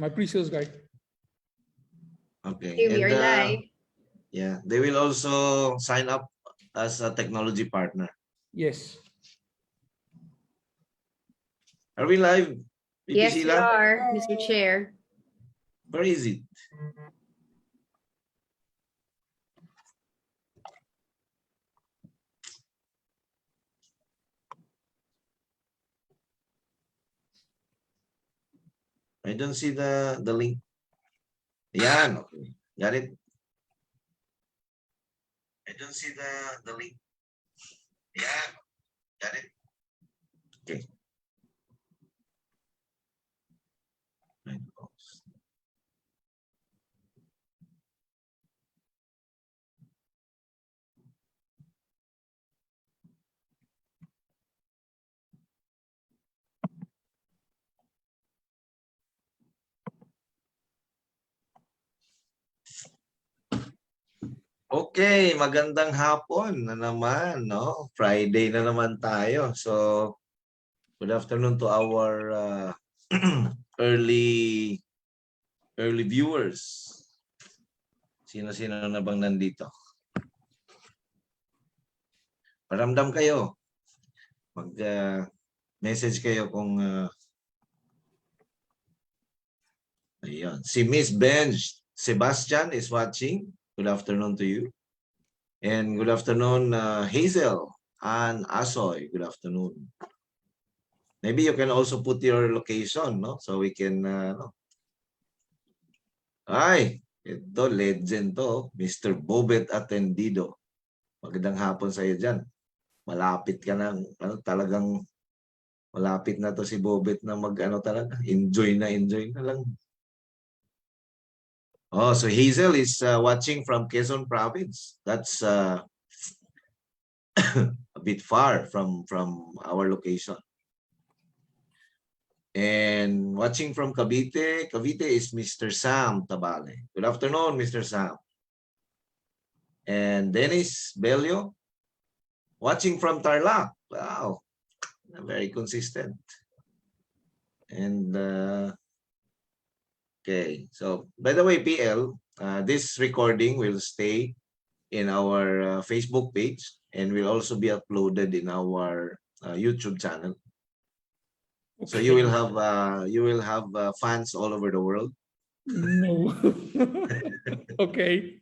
My pre-sales guy. Okay. Okay, we are live. Yeah, they will also sign up as a technology partner. Yes. Are we live? Yes, we Sheila? are, Mr. Chair. Where is it? I don't see the link. Yan. Okay. Got it. I don't see the link. Yan. Got it. Okay. Okay, magandang hapon na naman, no? Friday na naman tayo. So, good afternoon to our early viewers. Sino-sino na bang nandito? Paramdam kayo. Mag-message kayo kung ayun. Si Miss Benj Sebastian is watching. Good afternoon to you. And good afternoon, Hazel and Asoy. Good afternoon. Maybe you can also put your location, no? So we can, no? Ay, ito, legend to. Mr. Bobet Atendido. Magandang hapon sa iyo dyan. Malapit ka na, talagang malapit na to si Bobet na talaga. Enjoy na lang. Oh, so Hazel is watching from Quezon Province. That's a bit far from our location. And watching from Cavite is Mr. Sam Tabale. Good afternoon, Mr. Sam. And Dennis Belio, watching from Tarlac. Wow, very consistent. And okay, so by the way, PL, this recording will stay in our Facebook page and will also be uploaded in our YouTube channel. Okay. So you will have fans all over the world. No. Okay.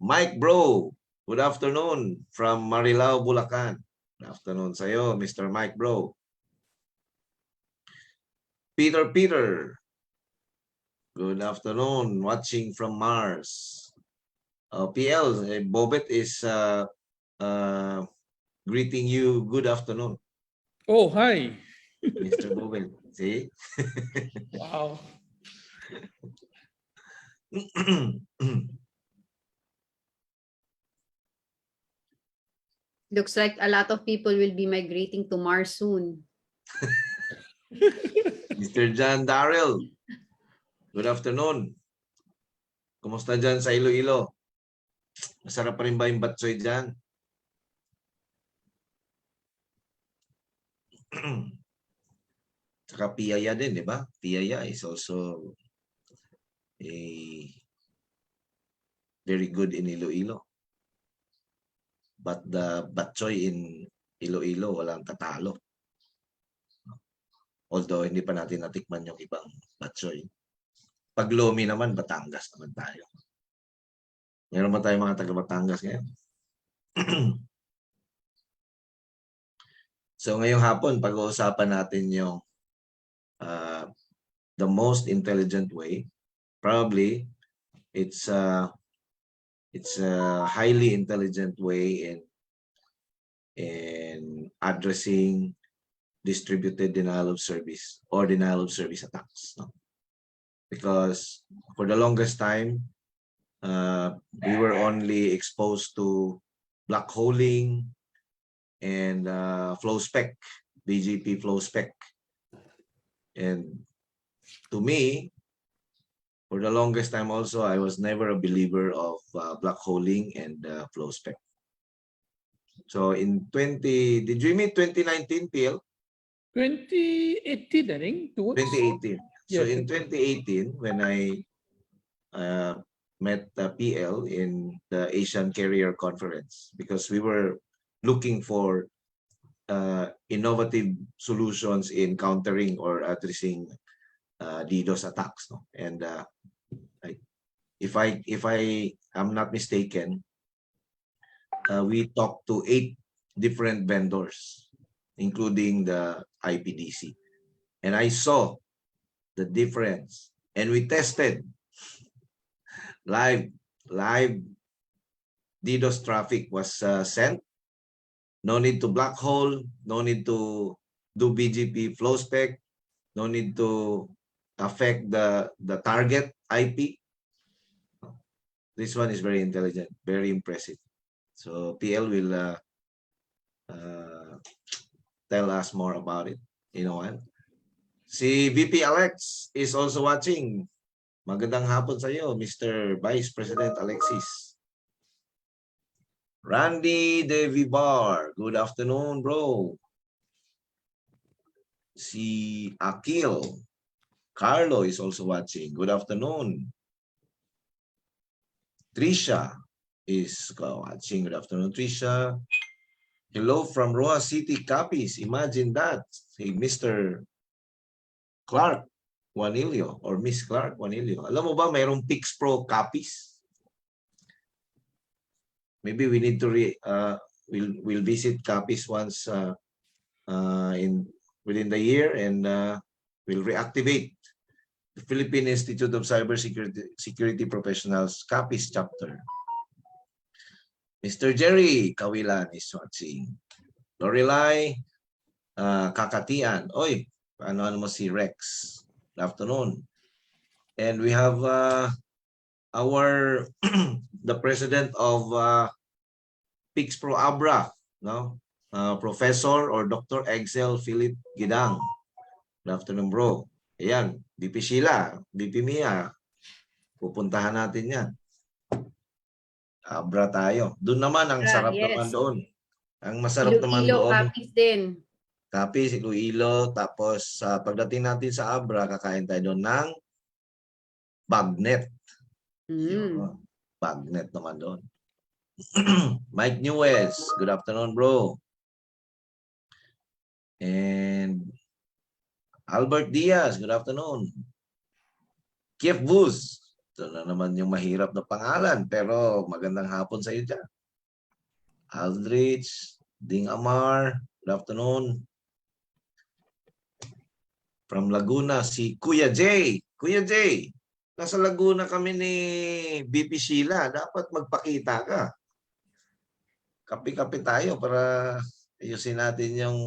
Mike Bro, good afternoon from Marilao, Bulacan. Good afternoon sa'yo, Mr. Mike Bro. Peter, good afternoon, watching from Mars. PL, Bobet is greeting you. Good afternoon. Oh, hi. Mr. Bobet, see? Wow. Looks like a lot of people will be migrating to Mars soon. Mr. John Darrell, good afternoon. Kumusta dyan sa Iloilo? Masarap pa rin ba yung batsoy dyan? Saka piyaya din, di ba? Piyaya is also very good in Iloilo. But the batchoy in Iloilo, walang tatalo. Although hindi pa natin natikman yung ibang batchoy. Pag Lomi naman, Batangas naman tayo. Meron ba tayong mga taga Batangas ngayon? So ngayong hapon, pag-uusapan natin yung the most intelligent way. Probably, it's a highly intelligent way in addressing distributed denial of service or denial of service attacks. No? Because for the longest time, we were only exposed to black holing and flow spec, BGP flow spec. And to me, for the longest time also, I was never a believer of black holing and flow spec. So in did we meet 2019, PL? 2018, I think. Towards. 2018. So Yes. in 2018, when I met PL in the Asian Carrier Conference, because we were looking for innovative solutions in countering or addressing DDoS attacks. No? And if I am not mistaken, we talked to 8 different vendors, including the IPDC. And I saw the difference. And we tested live DDoS traffic was sent. No need to black hole, no need to do BGP flow spec, no need to affect the target IP. This one is very intelligent, very impressive. So PL will tell us more about it. You know what? Si VP Alex is also watching. Magandang hapon sa iyo, Mr. Vice President Alexis. Randy De Vivar, good afternoon, bro. Si Akil Carlo is also watching. Good afternoon. Trisha is watching. Good afternoon, Trisha. Hello from Roa City, Capiz. Imagine that. Hey, Mr. Clark Juanilio or Miss Clark Juanilio. Alam mo ba mayroong Pix Pro Capiz? Maybe we need to we'll visit Capiz once within the year, and we'll reactivate the Philippine Institute of Cybersecurity Professionals Capiz chapter. Mr. Jerry Kawilan is watching. Lorelai Kakatian. Oy, ano mo si Rex? Good afternoon. And we have the president of Pix Pro Abra, no? Professor or Dr. Excel Philip Gidang. Good afternoon, bro. Ayan, BP Sheila, BP Mia. Pupuntahan natin yan. Abra tayo. Doon naman, ang sarap naman doon. Ang masarap naman Iloilo, doon. Capiz din. Capiz, Iloilo. Tapos pagdating natin sa Abra, kakain tayo doon ng bagnet. Bagnet naman doon. Mike Newes, good afternoon, bro. And Albert Diaz, good afternoon. Kiev Buz, ito na naman yung mahirap na pangalan, pero magandang hapon sa iyo dyan. Aldrich, Ding Amar, good afternoon. From Laguna, si Kuya J. Kuya J, nasa Laguna kami ni BP Sheila. Dapat magpakita ka. Kapi-kapi tayo para ayusin natin yung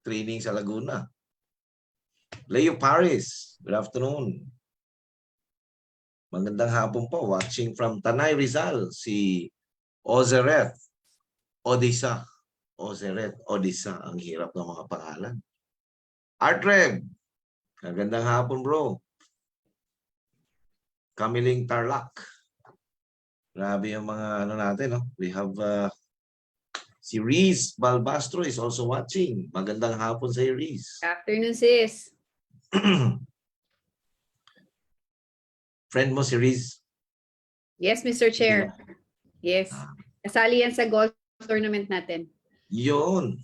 training sa Laguna. Leo Paris, good afternoon. Magandang hapon po. Watching from Tanay Rizal, si Ozeret Odisa. Ozeret Odisa. Ang hirap ng mga pangalan. Artreb, magandang hapon, bro. Kamiling Tarlac. Grabe yung mga ano natin, no? We have si Reese Balbastro is also watching. Magandang hapon sa Reese. Afternoon, sis. Friend mo si Reese? Yes, Mr. Chair. Yes. Kasali yan sa golf tournament natin. Yun.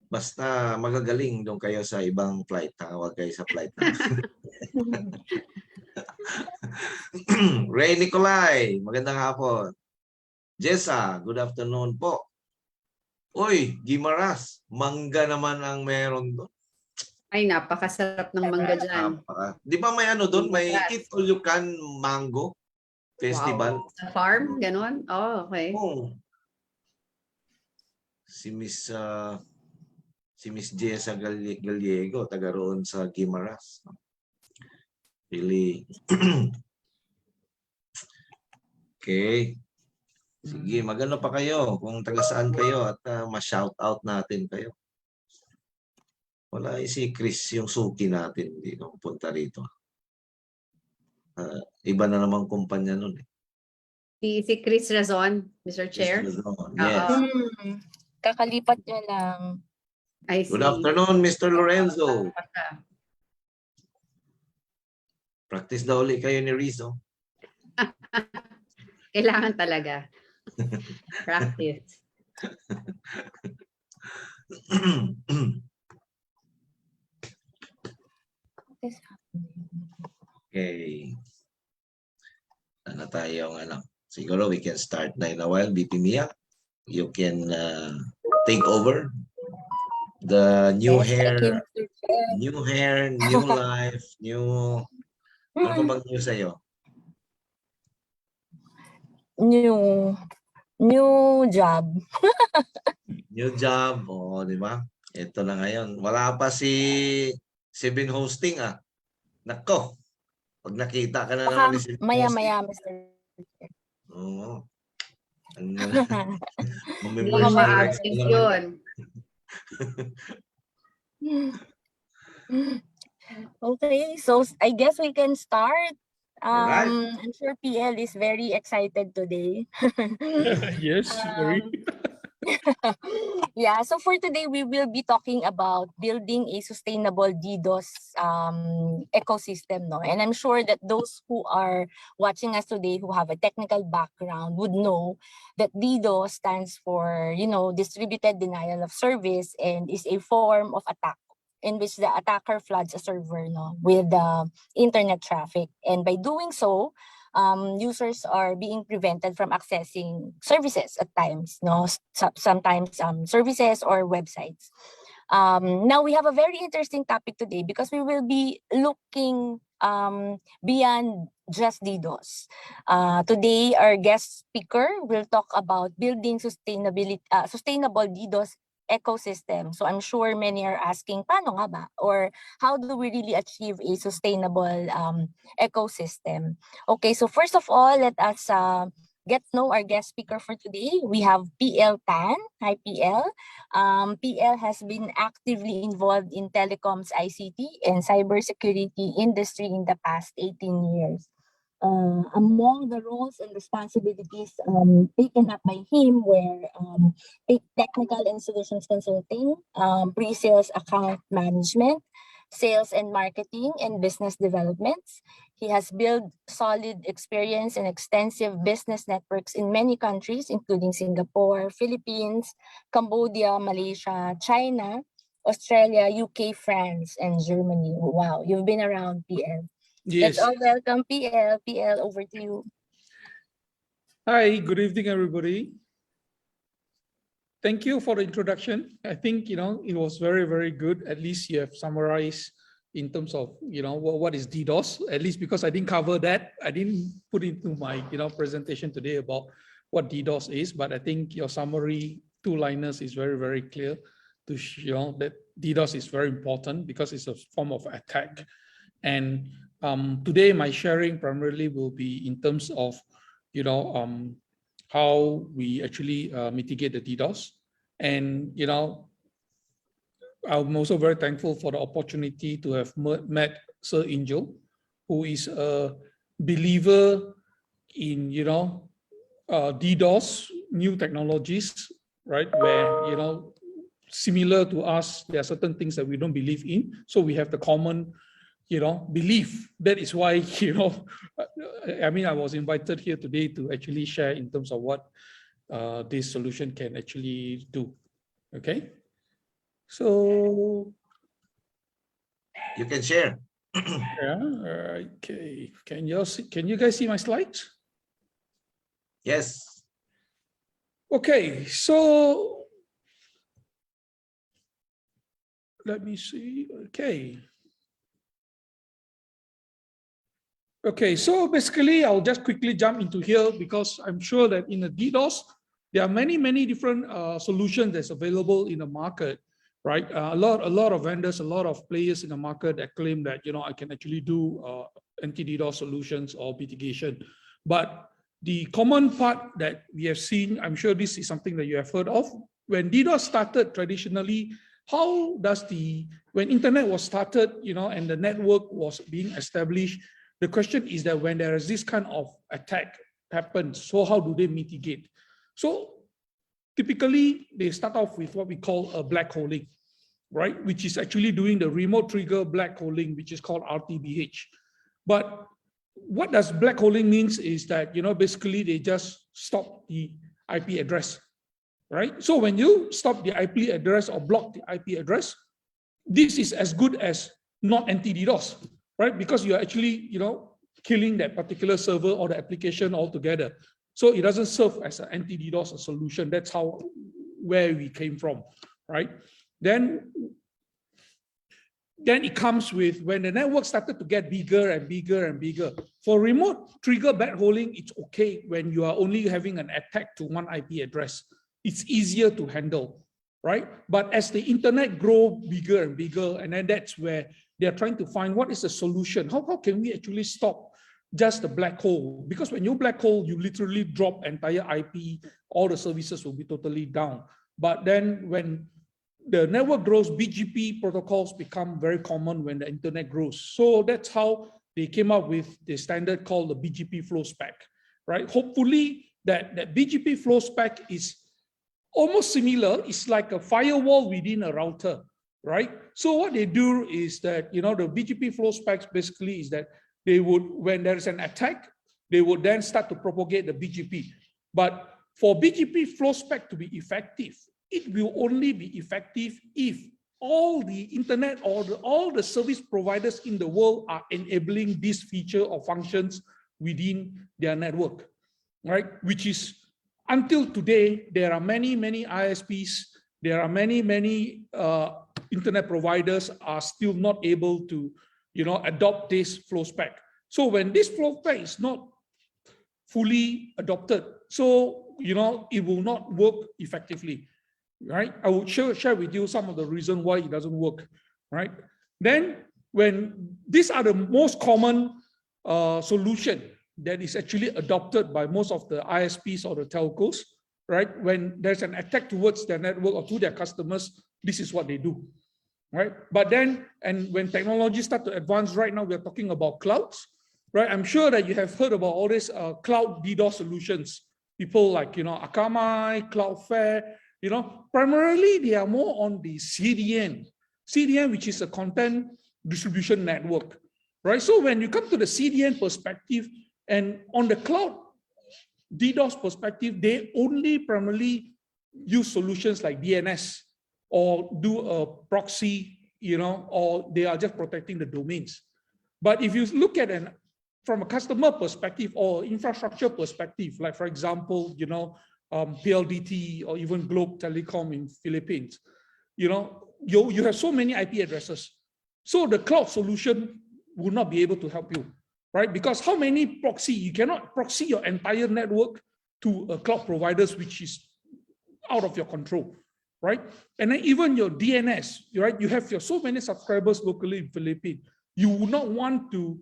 Basta magagaling doon kayo sa ibang flight. Huwag kayo sa flight na. Ray Nicolay, magandang hapon. Jessa, good afternoon po. Uy, Gimaras, mangga naman ang meron doon. Ay, napakasarap ng mangga dyan. Di ba may ano doon? May Eat All You Can Mango Festival. Wow. Sa farm? Ganon? Oh, okay. Oh. Si Miss Jessa Gallego, taga roon sa Gimaras. Really. Okay. Sige, magano pa kayo kung taga saan kayo at ma-shout out natin kayo. Wala si Chris yung suki natin dito punta rito. Iba na namang kumpanya nun eh. Si Chris Razon, Mr. Chair. Chris Razon, yes. Kakalipat niya lang. I Good see. afternoon, Mr. Lorenzo. Practice daw ulit kayo ni Rizzo. Kailangan talaga. Practice. Okay. Ano tayong ano? Siguro we can start na in a while. BP Mia, you can take over the new Yes, thank you, hair, Mr. Chair. new hair, new life, new. Ano pa bang new sa'yo? New job. New job, oh, di ba? Ito na ngayon. Wala pa si Sibin Hosting ah. Nako. Pag nakita ka na naman ni Sibin Hosting. Maya-maya, Mr. Chair. Oo. Ano na? Hindi Baka mo may- ma-absent yun. Okay, so I guess we can start. Alright. I'm sure PL is very excited today. Yes, very. Yeah, so for today, we will be talking about building a sustainable DDoS ecosystem. No? And I'm sure that those who are watching us today who have a technical background would know that DDoS stands for, distributed denial of service, and is a form of attack in which the attacker floods a server with internet traffic. And by doing so, users are being prevented from accessing services at times, sometimes services or websites. Now we have a very interesting topic today because we will be looking beyond just DDoS. Today, our guest speaker will talk about building sustainable DDoS ecosystem. So I'm sure many are asking, paano nga ba? Or how do we really achieve a sustainable ecosystem? Okay, so first of all, let us get to know our guest speaker for today. We have PL Tan. Hi, PL. PL has been actively involved in telecoms, ICT, and cybersecurity industry in the past 18 years. Among the roles and responsibilities taken up by him were technical and solutions consulting, pre-sales account management, sales and marketing, and business developments. He has built solid experience and extensive business networks in many countries, including Singapore, Philippines, Cambodia, Malaysia, China, Australia, UK, France, and Germany. Wow, you've been around, PL. Let's Yes. all welcome PL. PL, over to you. Hi, good evening, everybody. Thank you for the introduction. I think, it was very, very good. At least you have summarized in terms of, what is DDoS, at least because I didn't cover that. I didn't put into my, presentation today about what DDoS is, but I think your summary, two-liners is very, very clear to show that DDoS is very important because it's a form of attack. And today my sharing primarily will be in terms of, how we actually mitigate the DDoS. And, I'm also very thankful for the opportunity to have met Sir Angel, who is a believer in, DDoS, new technologies, right? Where, similar to us, there are certain things that we don't believe in. So we have the common belief. That is why, I was invited here today to actually share in terms of what this solution can actually do. Okay. So You can share. yeah, okay. Can you guys see my slides? Yes. Okay, so let me see. Okay, so basically, I'll just quickly jump into here because I'm sure that in the DDoS, there are many, many different solutions that's available in the market, right? A lot of vendors, a lot of players in the market that claim that, I can actually do anti-DDoS solutions or mitigation. But the common part that we have seen, I'm sure this is something that you have heard of. When DDoS started traditionally, when internet was started, and the network was being established, the question is that when there is this kind of attack happens, so how do they mitigate? So typically they start off with what we call a black holing. right? Which is actually doing the remote trigger black holing, which is called RTBH. But what does black holing means is that, basically they just stop the IP address, right? So when you stop the IP address or block the IP address, this is as good as not anti-DDoS, right? Because you're actually, killing that particular server or the application altogether. So it doesn't serve as an anti-DDoS solution. That's where we came from, right? Then it comes with when the network started to get bigger and bigger and bigger. For remote trigger backholing, it's okay when you are only having an attack to one IP address. It's easier to handle, right? But as the internet grow bigger and bigger, and then that's where they're trying to find what is the solution. How can we actually stop just the black hole? Because when you black hole, you literally drop entire IP, all the services will be totally down. But then when the network grows, BGP protocols become very common when the internet grows. So that's how they came up with the standard called the BGP flow spec, right? Hopefully that BGP flow spec is almost similar. It's like a firewall within a router, right? So what they do is that, the BGP flow specs basically is that they would, when there is an attack, they would then start to propagate the BGP. But for BGP flow spec to be effective, it will only be effective if all the internet or all the service providers in the world are enabling this feature or functions within their network, right? Which is, until today, there are many ISPs, there are many internet providers are still not able to, adopt this flow spec. So when this flow spec is not fully adopted, so, it will not work effectively, right? I will share with you some of the reasons why it doesn't work, right? Then when these are the most common solution that is actually adopted by most of the ISPs or the telcos, right? When there's an attack towards their network or to their customers, this is what they do, right? But then, and when technology start to advance, right now we're talking about clouds, right? I'm sure that you have heard about all these cloud DDoS solutions. People like, Akamai, Cloudflare, primarily they are more on the CDN, which is a content distribution network, right? So when you come to the CDN perspective and on the cloud DDoS perspective, they only primarily use solutions like DNS or do a proxy, or they are just protecting the domains. But if you look at from a customer perspective or infrastructure perspective, like for example, PLDT or even Globe Telecom in Philippines, you have so many IP addresses. So the cloud solution will not be able to help you, right? Because how many proxy, you cannot proxy your entire network to a cloud providers, which is out of your control, right? And then even your DNS, right? You have so many subscribers locally in Philippines. You will not want to,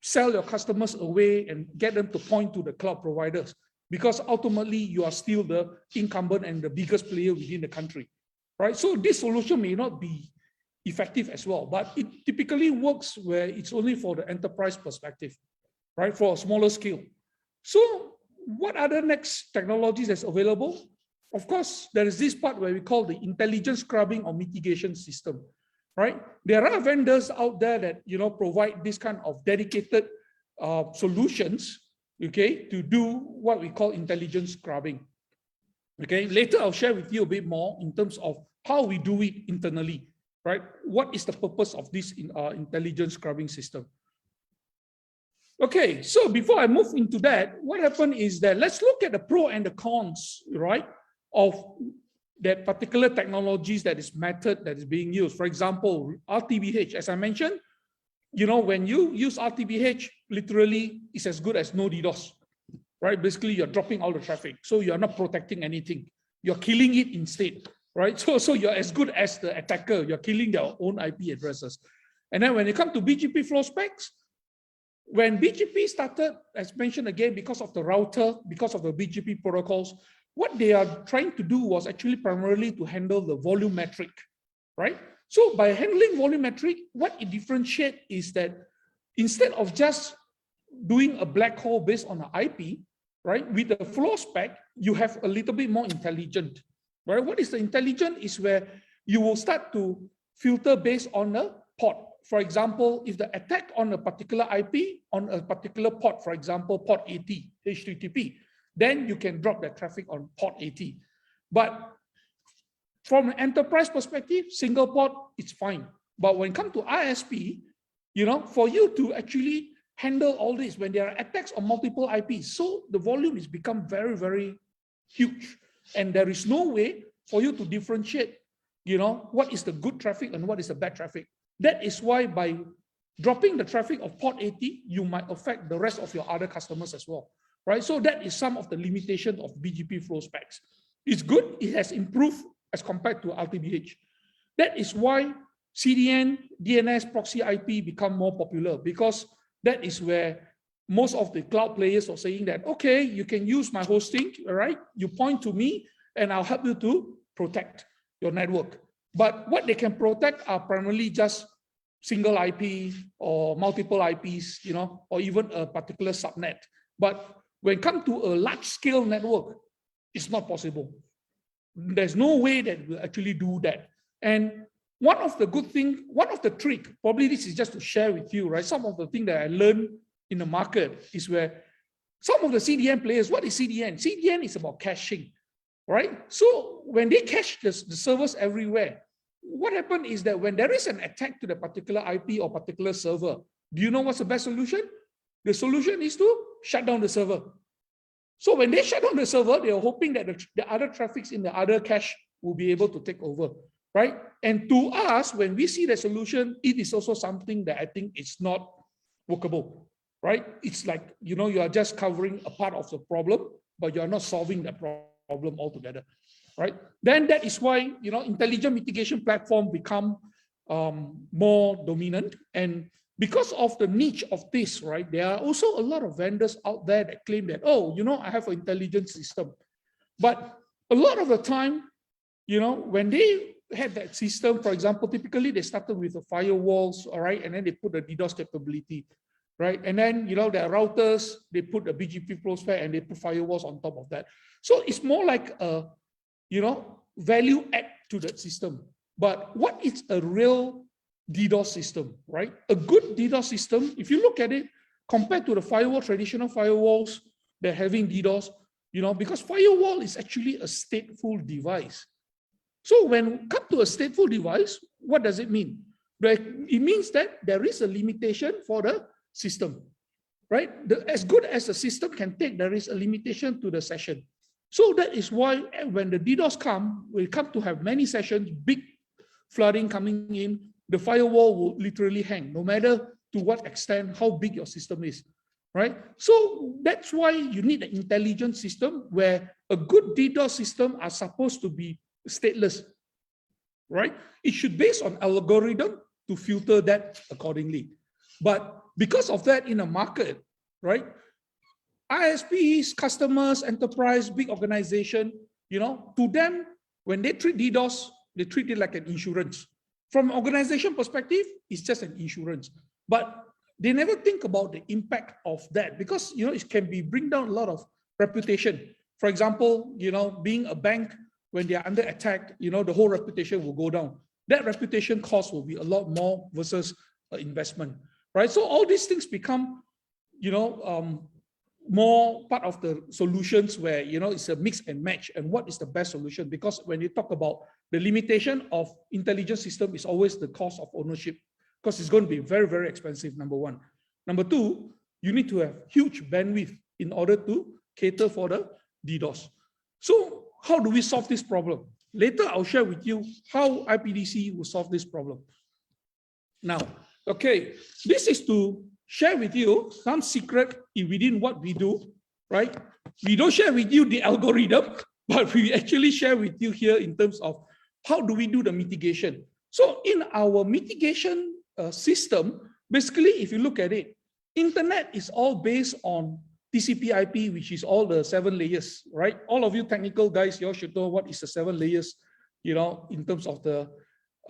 sell your customers away and get them to point to the cloud providers, because ultimately you are still the incumbent and the biggest player within the country, right? So this solution may not be effective as well, but it typically works where it's only for the enterprise perspective, right? For a smaller scale. So what are the next technologies that's available? Of course, there is this part where we call the intelligent scrubbing or mitigation system, right? There are vendors out there that, provide this kind of dedicated solutions, okay, to do what we call intelligent scrubbing. Okay, later I'll share with you a bit more in terms of how we do it internally, right? What is the purpose of this intelligent scrubbing system? Okay, so before I move into that, what happened is that let's look at the pro and the cons, right, of that particular technologies that is being used. For example, RTBH, as I mentioned, when you use RTBH, literally it's as good as no DDoS, right? Basically, you're dropping all the traffic. So you're not protecting anything. You're killing it instead, right? So you're as good as the attacker. You're killing their own IP addresses. And then when you come to BGP flow specs, when BGP started, as mentioned again, because of the router, because of the BGP protocols, what they are trying to do was actually primarily to handle the volumetric, right? So by handling volumetric, what it differentiates is that instead of just doing a black hole based on an IP, right? With the flow spec, you have a little bit more intelligent, right? What is the intelligent is where you will start to filter based on a port. For example, if the attack on a particular IP on a particular port, for example, port 80, HTTP, then you can drop that traffic on port 80. But from an enterprise perspective, single port, it's fine. But when it comes to ISP, for you to actually handle all this, when there are attacks on multiple IPs, so the volume is become very, very huge. And there is no way for you to differentiate, what is the good traffic and what is the bad traffic. That is why by dropping the traffic of port 80, you might affect the rest of your other customers as well, right? So that is some of the limitations of BGP flow specs. It's good, it has improved as compared to RTBH. That is why CDN, DNS, proxy IP become more popular, because that is where most of the cloud players are saying that, okay, you can use my hosting, all right? You point to me and I'll help you to protect your network. But what they can protect are primarily just single IP or multiple IPs, or even a particular subnet. But when it comes to a large scale network, it's not possible. There's no way that we'll actually do that. And one of the good things, one of the trick, probably this is just to share with you, right? Some of the things that I learned in the market is where some of the CDN players, what is CDN? CDN is about caching, right? So when they cache the servers everywhere, what happened is that when there is an attack to the particular IP or particular server, do you know what's the best solution? The solution is to shut down the server. So when they shut down the server, they are hoping that the other traffics in the other cache will be able to take over, right? And to us, when we see the solution, it is also something that I think is not workable, right? It's like, you are just covering a part of the problem, but you're not solving the problem altogether, right? Then that is why, intelligent mitigation platform become more dominant. And because of the niche of this, right, there are also a lot of vendors out there that claim that, oh, I have an intelligent system. But a lot of the time, when they had that system, for example, typically they started with the firewalls, all right, and then they put the DDoS capability, right? And then, there are routers, they put the BGP flow spec and they put firewalls on top of that. So it's more like a, value add to that system. But what is a real DDoS system, right? A good DDoS system, if you look at it, compared to the firewall, traditional firewalls, they're having DDoS, because firewall is actually a stateful device. So when it comes to a stateful device, what does it mean? It means that there is a limitation for the system, right? As good as the system can take, there is a limitation to the session. So that is why when the DDoS we come to have many sessions, big flooding coming in, the firewall will literally hang, no matter to what extent, how big your system is, right? So that's why you need an intelligent system where a good DDoS system are supposed to be stateless, right? It should base on algorithm to filter that accordingly. But because of that in a market, right? ISPs, customers, enterprise, big organization, to them, when they treat DDoS, they treat it like an insurance. From an organization perspective, it's just an insurance. But they never think about the impact of that because, it can bring down a lot of reputation. For example, being a bank, when they are under attack, the whole reputation will go down. That reputation cost will be a lot more versus investment, right? So all these things become, more part of the solutions where, it's a mix and match and what is the best solution. Because when you talk about the limitation of intelligent system is always the cost of ownership because it's going to be very, very expensive, number one. Number two, you need to have huge bandwidth in order to cater for the DDoS. So how do we solve this problem? Later, I'll share with you how IPDC will solve this problem. Now, okay, this is to share with you some secret within what we do, right? We don't share with you the algorithm, but we actually share with you here in terms of how do we do the mitigation. So in our mitigation system, basically, if you look at it, internet is all based on TCP/IP, which is all the 7 layers, right? All of you technical guys, you all should know what is the 7 layers, in terms of the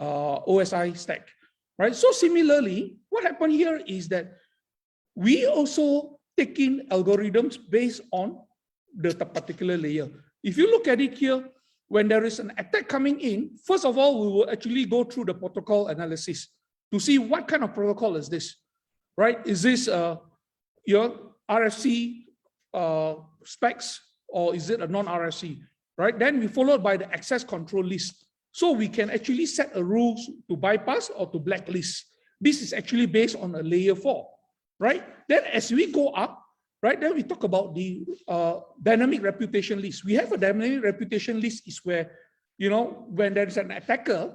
OSI stack, right? So similarly, what happened here is that we also take in algorithms based on the particular layer. If you look at it here, when there is an attack coming in, first of all, we will actually go through the protocol analysis to see what kind of protocol is this, right? Is this your RFC specs, or is it a non-RFC, right? Then we followed by the access control list. So we can actually set a rules to bypass or to blacklist. This is actually based on a layer 4, right? Then as we go up, right, then we talk about the dynamic reputation list. We have a dynamic reputation list is where, you know, when there's an attacker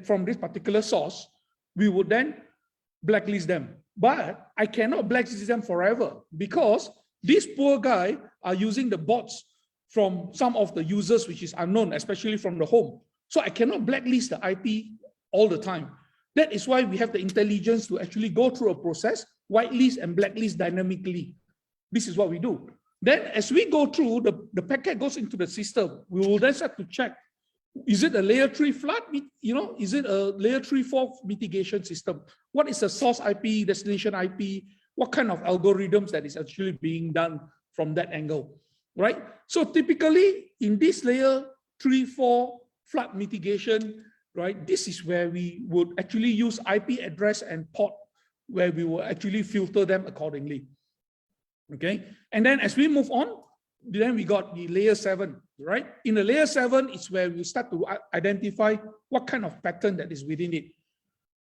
from this particular source, we would then blacklist them. But I cannot blacklist them forever because this poor guy are using the bots from some of the users, which is unknown, especially from the home. So I cannot blacklist the IP all the time. That is why we have the intelligence to actually go through a process, whitelist and blacklist dynamically. This is what we do. Then as we go through, the packet goes into the system. We will then start to check, is it a layer 3 flood? You know, is it a layer 3-4 mitigation system? What is the source IP, destination IP? What kind of algorithms that is actually being done from that angle, right? So typically in this layer 3-4 flood mitigation, right, this is where we would actually use IP address and port, where we will actually filter them accordingly. Okay, and then as we move on, then we got the layer 7, right? In the layer 7, it's where we start to identify what kind of pattern that is within it,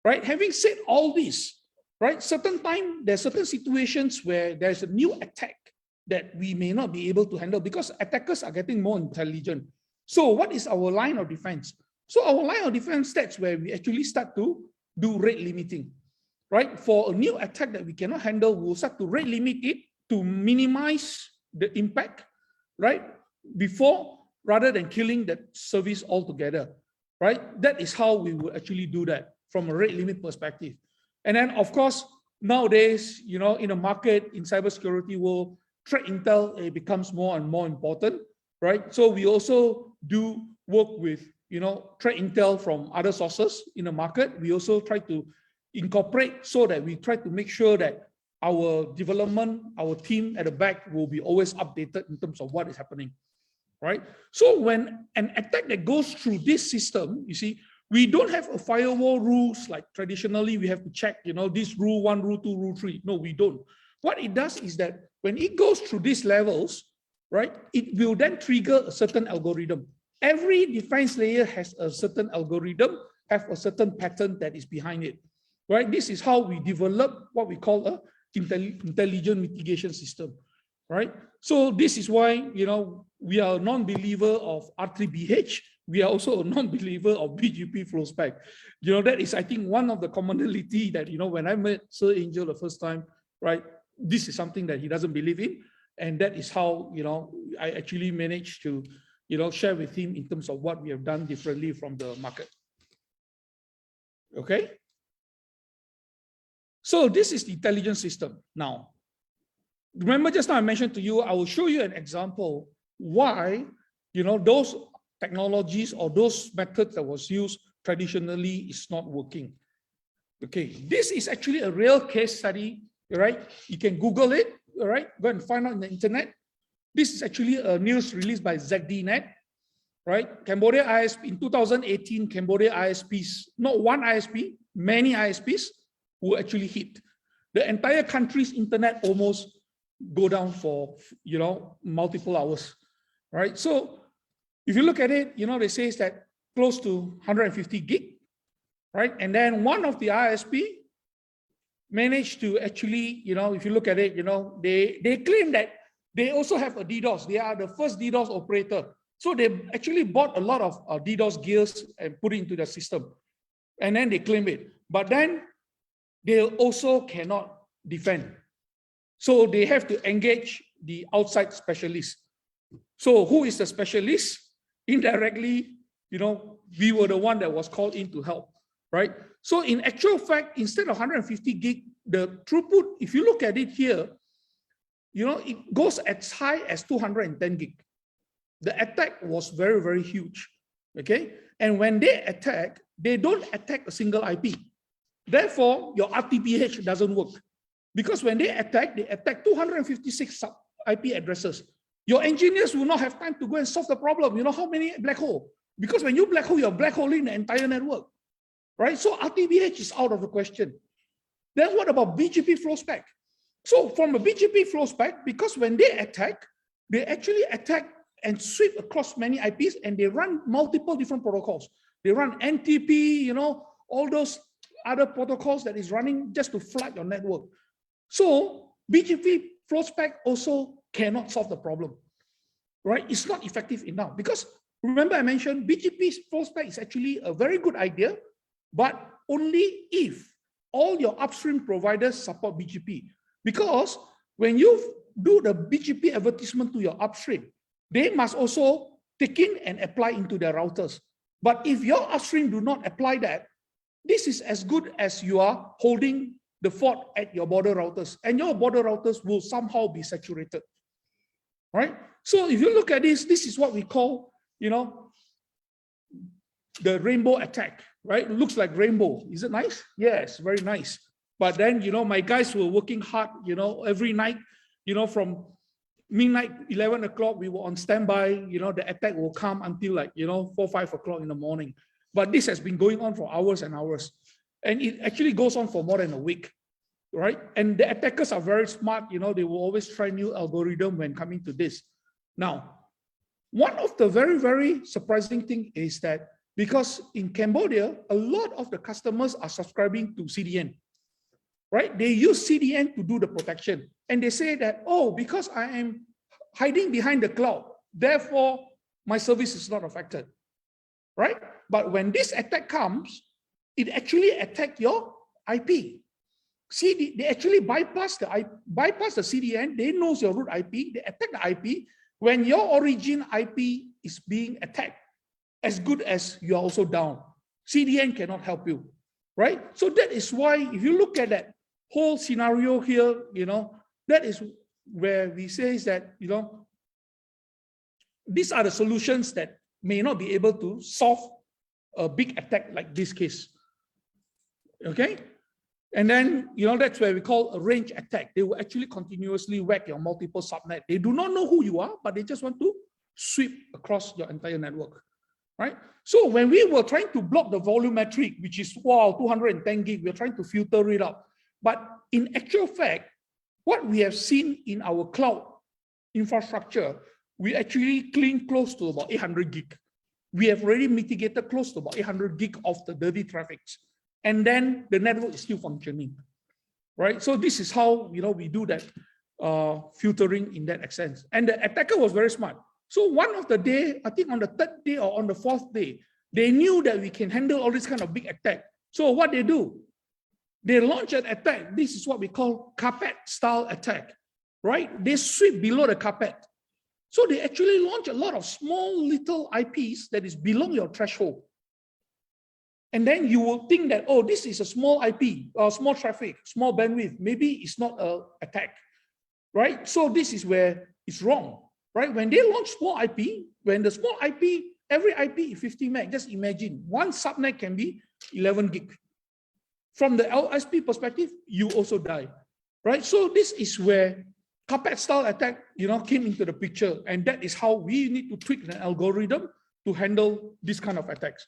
right? Having said all this, right, there's certain situations where there's a new attack that we may not be able to handle because attackers are getting more intelligent. So what is our line of defense? So our line of defense, that's where we actually start to do rate limiting, right? For a new attack that we cannot handle, we'll start to rate limit it to minimize the impact, right? Rather than killing that service altogether, right? That is how we will actually do that from a rate limit perspective. And then of course, nowadays, you know, in the market, in cybersecurity world, threat intel becomes more and more important, right? So we also do work with, you know, threat intel from other sources in the market. We also try to incorporate so that we try to make sure that our development, our team at the back will be always updated in terms of what is happening, right? So when an attack that goes through this system, you see, we don't have a firewall rules like traditionally we have to check, you know, this rule 1, rule 2, rule 3. No, we don't. What it does is that when it goes through these levels, right, it will then trigger a certain algorithm. Every defense layer has a certain algorithm, have a certain pattern that is behind it, right? This is how we develop what we call a intelligent mitigation system, right? So this is why, you know, we are a non-believer of R3BH. We are also a non-believer of BGP flow spec. You know, that is, I think, one of the commonality that, you know, when I met Sir Angel the first time, right, this is something that he doesn't believe in. And that is how, you know, I actually managed to, you know, share with him in terms of what we have done differently from the market. Okay. So this is the intelligence system. Now, remember just now I mentioned to you, I will show you an example why, you know, those technologies or those methods that was used traditionally is not working. Okay, this is actually a real case study, right? You can Google it, all right? Go and find out on the internet. This is actually a news released by ZDNet, right? Cambodia ISP, in 2018, Cambodia ISPs, not one ISP, many ISPs who actually hit. The entire country's internet almost go down for, you know, multiple hours, right? So if you look at it, you know, they say that close to 150 gig, right? And then one of the ISP managed to actually, you know, if you look at it, you know, they claim that they also have a DDoS. They are the first DDoS operator. So they actually bought a lot of DDoS gears and put it into the system. And then they claim it. But then they also cannot defend. So they have to engage the outside specialist. So who is the specialist? Indirectly, you know, we were the one that was called in to help, right? So in actual fact, instead of 150 gig, the throughput, if you look at it here, you know, it goes as high as 210 gig. The attack was very, very huge, okay? And when they attack, they don't attack a single IP. Therefore, your RTPH doesn't work. Because when they attack 256 sub IP addresses. Your engineers will not have time to go and solve the problem. You know how many black hole? Because when you black hole, you're black holing the entire network, right? So RTBH is out of the question. Then what about BGP flow spec? So from a BGP flow spec, because when they actually attack and sweep across many IPs, and they run multiple different protocols. They run NTP, you know, all those other protocols that is running just to flood your network. So BGP flow spec also cannot solve the problem, right? It's not effective enough because remember I mentioned BGP flow spec is actually a very good idea, but only if all your upstream providers support BGP. Because when you do the BGP advertisement to your upstream, they must also take in and apply into their routers. But if your upstream do not apply that, this is as good as you are holding the fort at your border routers, and your border routers will somehow be saturated, right? So if you look at this, this is what we call, you know, the rainbow attack, right? It looks like rainbow. Is it nice? Yes, very nice. But then, you know, my guys were working hard, you know, every night, you know, from midnight, 11 o'clock, we were on standby, you know, the attack will come until like, you know, 4, 5 o'clock in the morning. But this has been going on for hours and hours. And it actually goes on for more than a week, right? And the attackers are very smart, you know, they will always try new algorithm when coming to this. Now, one of the very, very surprising thing is that because in Cambodia, a lot of the customers are subscribing to CDN, right? They use CDN to do the protection. And they say that, oh, because I am hiding behind the cloud, therefore my service is not affected, right? But when this attack comes, it actually attacks your IP. See, they actually bypass the CDN, they know your root IP, they attack the IP. When your origin IP is being attacked, as good as you are also down, CDN cannot help you, right? So that is why, if you look at that whole scenario here, you know, that is where we say is that, you know, these are the solutions that may not be able to solve a big attack like this case, okay? And then, you know, that's where we call a range attack. They will actually continuously whack your multiple subnet. They do not know who you are, but they just want to sweep across your entire network, right? So when we were trying to block the volumetric, which is, wow, 210 gig, we're trying to filter it out. But in actual fact, what we have seen in our cloud infrastructure, we actually clean close to about 800 gig. We have already mitigated close to about 800 gig of the dirty traffics. And then the network is still functioning, right? So this is how, you know, we do that filtering in that sense. And the attacker was very smart. So one of the day, I think on the 3rd day or on the 4th day, they knew that we can handle all this kind of big attack. So what they do? They launch an attack. This is what we call carpet style attack, right? They sweep below the carpet. So they actually launch a lot of small little IPs that is below your threshold. And then you will think that, oh, this is a small IP, small traffic, small bandwidth. Maybe it's not an attack, right? So this is where it's wrong, right? When they launch small IP, when the small IP, every IP is 50 meg, just imagine one subnet can be 11 gig. From the LSP perspective, you also die, right? So this is where carpet style attack, you know, came into the picture. And that is how we need to tweak an algorithm to handle this kind of attacks.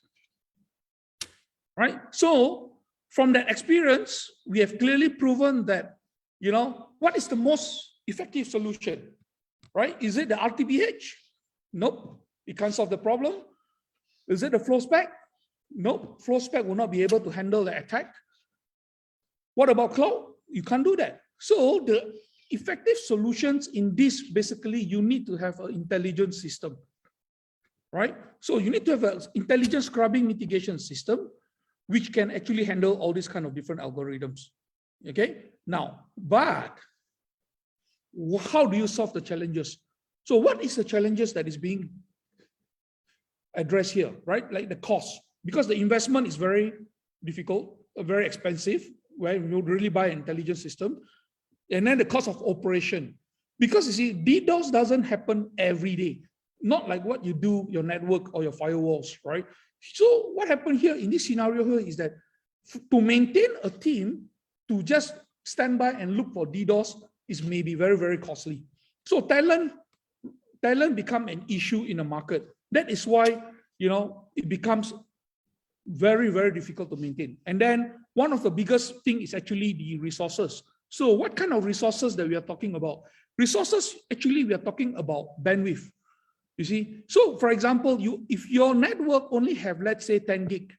Right? So from that experience, we have clearly proven that, you know, what is the most effective solution, right? Is it the RTBH? Nope, it can't solve the problem. Is it the flow spec? Nope, flow spec will not be able to handle the attack. What about cloud? You can't do that. So the effective solutions in this, basically, you need to have an intelligent system, right? So you need to have an intelligent scrubbing mitigation system, which can actually handle all these kind of different algorithms, okay? Now, but how do you solve the challenges? So what is the challenges that is being addressed here, right? Like the cost, because the investment is very difficult, very expensive, where you really buy an intelligent system, and then the cost of operation. Because you see, DDoS doesn't happen every day, not like what you do, your network or your firewalls, right? So what happened here in this scenario here is that to maintain a team to just stand by and look for DDoS is maybe very, very costly. So talent talent become an issue in the market. That is why, it becomes very, very difficult to maintain. And then one of the biggest thing is actually the resources. So what kind of resources that we are talking about? Resources, actually, we are talking about bandwidth. You see, so for example, if your network only have, let's say, 10 gig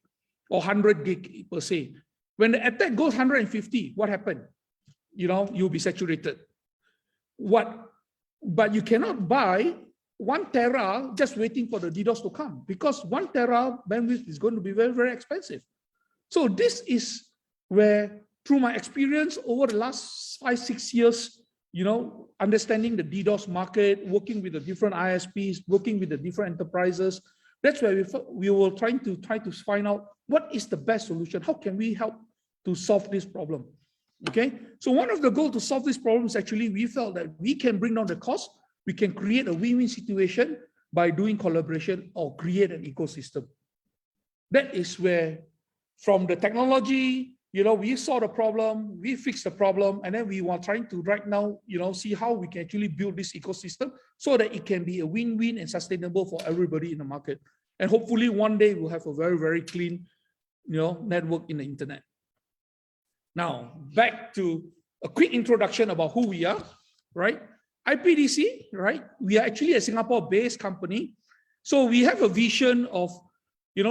or 100 gig per se, when the attack goes 150, what happened? You'll be saturated. But you cannot buy 1 tera just waiting for the DDoS to come, because 1 tera bandwidth is going to be very, very expensive. So this is where, through my experience over the last 5-6 years, understanding the DDoS market, working with the different ISPs, working with the different enterprises, that's where we were trying to find out what is the best solution. How can we help to solve this problem? Okay, so one of the goals to solve this problem is actually we felt that we can bring down the cost. We can create a win-win situation by doing collaboration or create an ecosystem. That is where, from the technology, we saw the problem, we fixed the problem, and then we were trying to right now, see how we can actually build this ecosystem so that it can be a win-win and sustainable for everybody in the market. And hopefully one day we'll have a very, very clean, network in the internet. Now, back to a quick introduction about who we are, right? IPDC, right? We are actually a Singapore-based company. So we have a vision of,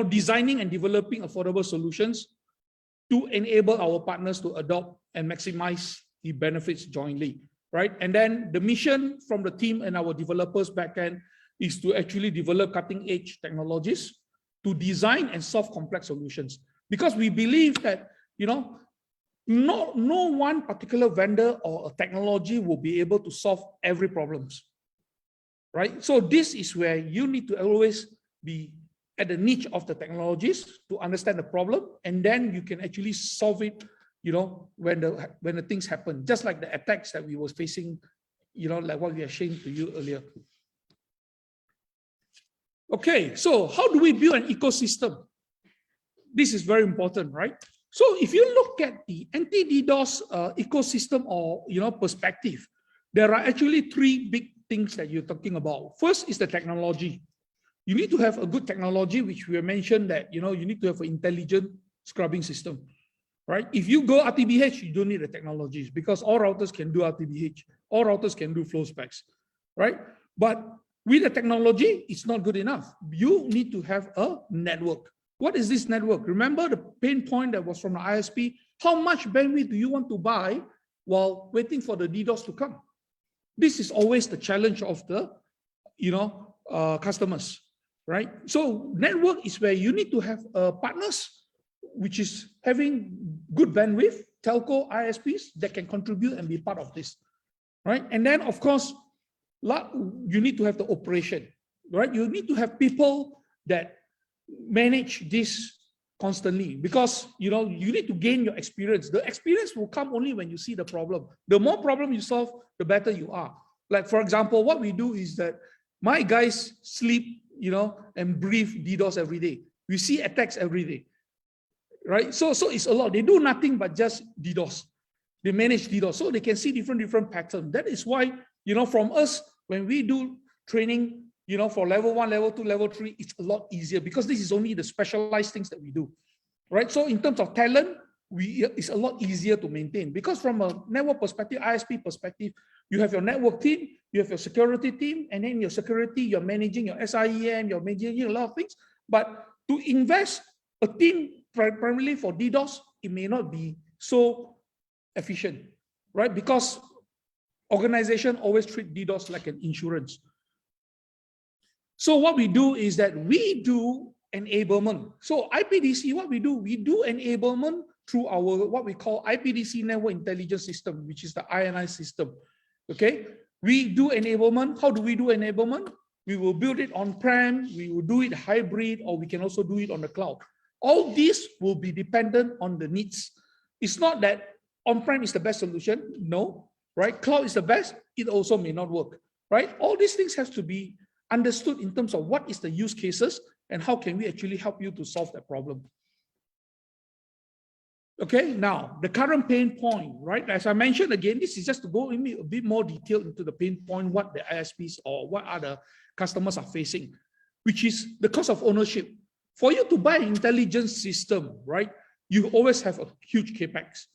designing and developing affordable solutions to enable our partners to adopt and maximize the benefits jointly, right? And then the mission from the team and our developers backend is to actually develop cutting-edge technologies to design and solve complex solutions. Because we believe that, no one particular vendor or a technology will be able to solve every problems, right? So this is where you need to always be at the niche of the technologies to understand the problem, and then you can actually solve it, when the things happen, just like the attacks that we was facing, like what we are sharing to you earlier. Okay, so how do we build an ecosystem? This is very important, right? So if you look at the anti-DDoS ecosystem or perspective, there are actually 3 big things that you're talking about. First is the technology. You need to have a good technology, which we mentioned that you need to have an intelligent scrubbing system, right? If you go RTBH, you don't need the technologies because all routers can do RTBH, all routers can do flow specs, right? But with the technology, it's not good enough. You need to have a network. What is this network? Remember the pain point that was from the ISP? How much bandwidth do you want to buy while waiting for the DDoS to come? This is always the challenge of the customers, right? So network is where you need to have partners which is having good bandwidth, telco ISPs that can contribute and be part of this, right? And then of course, you need to have the operation, right? You need to have people that manage this constantly because you need to gain your experience. The experience will come only when you see the problem. The more problem you solve, the better you are. Like for example, what we do is that my guys sleep, and breathe DDoS every day. We see attacks every day, right? So it's a lot. They do nothing but just DDoS. They manage DDoS, so they can see different patterns. That is why from us when we do training. For level 1, level 2, level 3, it's a lot easier because this is only the specialized things that we do, right? So in terms of talent, it's a lot easier to maintain because from a network perspective, ISP perspective, you have your network team, you have your security team, and then your security, you're managing your SIEM, you're managing a lot of things. But to invest a team primarily for DDoS, it may not be so efficient, right? Because organization always treat DDoS like an insurance. So what we do is that we do enablement. So IPDC, what we do enablement through our, what we call IPDC Network Intelligence System, which is the INI system, okay? We do enablement. How do we do enablement? We will build it on-prem, we will do it hybrid, or we can also do it on the cloud. All these will be dependent on the needs. It's not that on-prem is the best solution, no, right? Cloud is the best, it also may not work, right? All these things have to be understood in terms of what is the use cases and how can we actually help you to solve that problem. Okay, now the current pain point, right? As I mentioned again, this is just to go in a bit more detail into the pain point, what the ISPs or what other customers are facing, which is the cost of ownership. For you to buy an intelligence system, right, you always have a huge capex.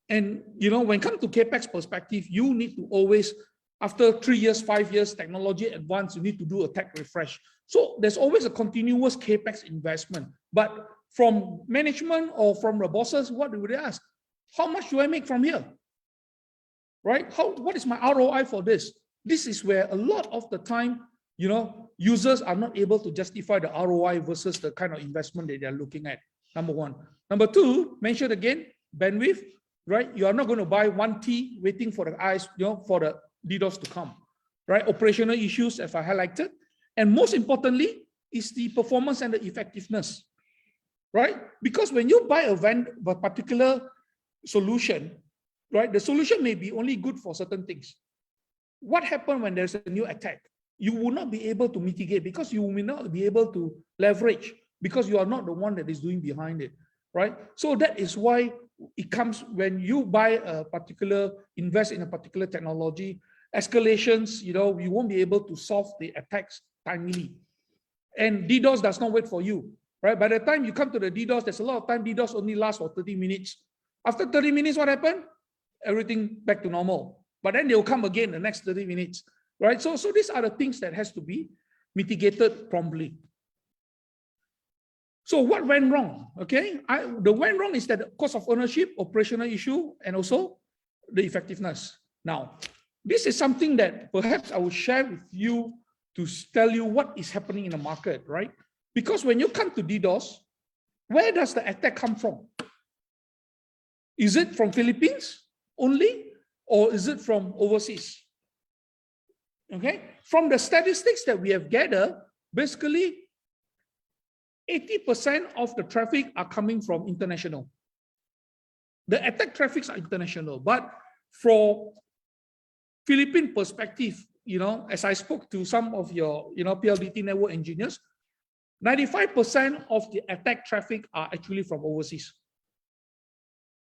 And when it comes to capex perspective, you need to always, after 3 years, 5 years, technology advance, you need to do a tech refresh. So there's always a continuous capex investment. But from management or from the bosses, what do they ask? How much do I make from here? Right? What is my ROI for this? This is where a lot of the time, users are not able to justify the ROI versus the kind of investment that they're looking at. Number one. Number two, mentioned again, bandwidth, right? You are not going to buy 1T waiting for the eyes, for the DDoS to come, right? Operational issues, as I highlighted. And most importantly, is the performance and the effectiveness, right? Because when you buy a particular solution, right, the solution may be only good for certain things. What happens when there's a new attack? You will not be able to mitigate because you may not be able to leverage because you are not the one that is doing behind it, right? So that is why it comes when you buy invest in a particular technology, escalations, you won't be able to solve the attacks timely. And DDoS does not wait for you, right? By the time you come to the DDoS, there's a lot of time DDoS only lasts for 30 minutes. After 30 minutes, what happened? Everything back to normal. But then they'll come again the next 30 minutes, right? So these are the things that has to be mitigated promptly. So what went wrong? Okay, the went wrong is that the cost of ownership, operational issue, and also the effectiveness. Now, this is something that perhaps I will share with you to tell you what is happening in the market, right? Because when you come to DDoS, where does the attack come from? Is it from Philippines only, or is it from overseas? Okay, from the statistics that we have gathered, basically 80% of the traffic are coming from international. The attack traffics are international, but from Philippine perspective, as I spoke to some of your, PLDT network engineers, 95% of the attack traffic are actually from overseas,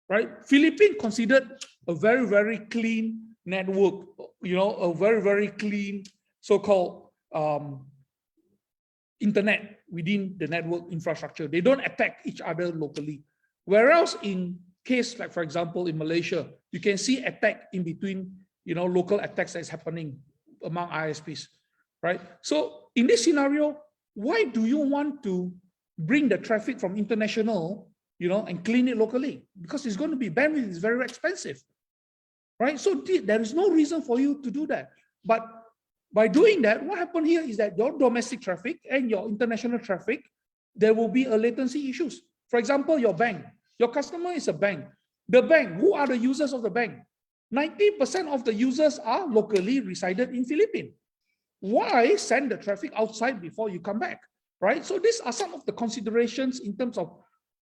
right? Philippines considered a very, very clean network, a very, very clean so-called internet within the network infrastructure. They don't attack each other locally. Whereas in case, like for example, in Malaysia, you can see attack in between, local attacks that's happening among ISPs, right? So in this scenario, why do you want to bring the traffic from international, and clean it locally? Because it's going to be bandwidth is very expensive, right? So there is no reason for you to do that. But by doing that, what happened here is that your domestic traffic and your international traffic, there will be a latency issues. For example, your bank, your customer is a bank. The bank, who are the users of the bank? 90% of the users are locally resided in Philippines. Why send the traffic outside before you come back, right? So these are some of the considerations in terms of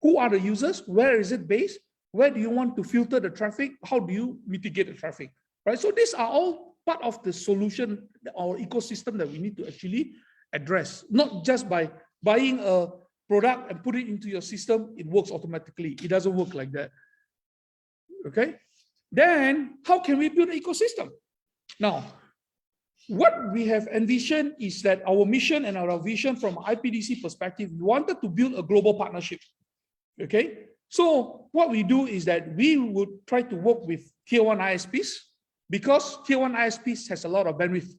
who are the users, where is it based, where do you want to filter the traffic, how do you mitigate the traffic, right? So these are all part of the solution or ecosystem that we need to actually address, not just by buying a product and put it into your system, it works automatically. It doesn't work like that, okay? Then how can we build an ecosystem? Now, what we have envisioned is that our mission and our vision from IPDC perspective, we wanted to build a global partnership, okay? So what we do is that we would try to work with tier 1 ISPs because tier 1 ISPs has a lot of bandwidth,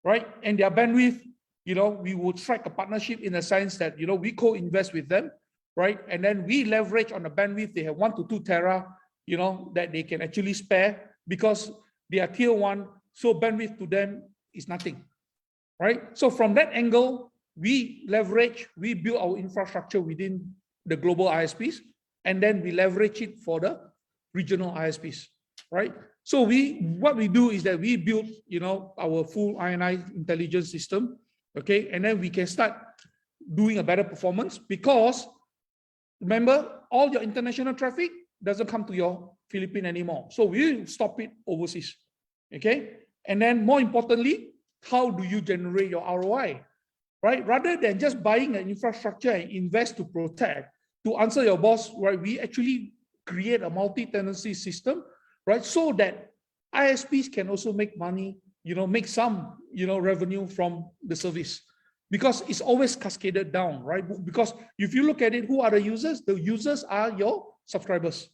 right? And their bandwidth, we would strike a partnership in the sense that, we co-invest with them, right? And then we leverage on the bandwidth. They have 1 to 2 tera, that they can actually spare because they are tier 1. So bandwidth to them is nothing, right? So from that angle, we leverage, we build our infrastructure within the global ISPs, and then we leverage it for the regional ISPs, right? So what we do is that we build, our full INI intelligence system, okay? And then we can start doing a better performance because remember, all your international traffic doesn't come to your Philippines anymore. So we stop it overseas, okay? And then more importantly, how do you generate your ROI, right? Rather than just buying an infrastructure and invest to protect, to answer your boss, right, we actually create a multi-tenancy system, right, so that ISPs can also make money, make some, revenue from the service, because it's always cascaded down, right? Because if you look at it, who are the users? The users are your subscribers,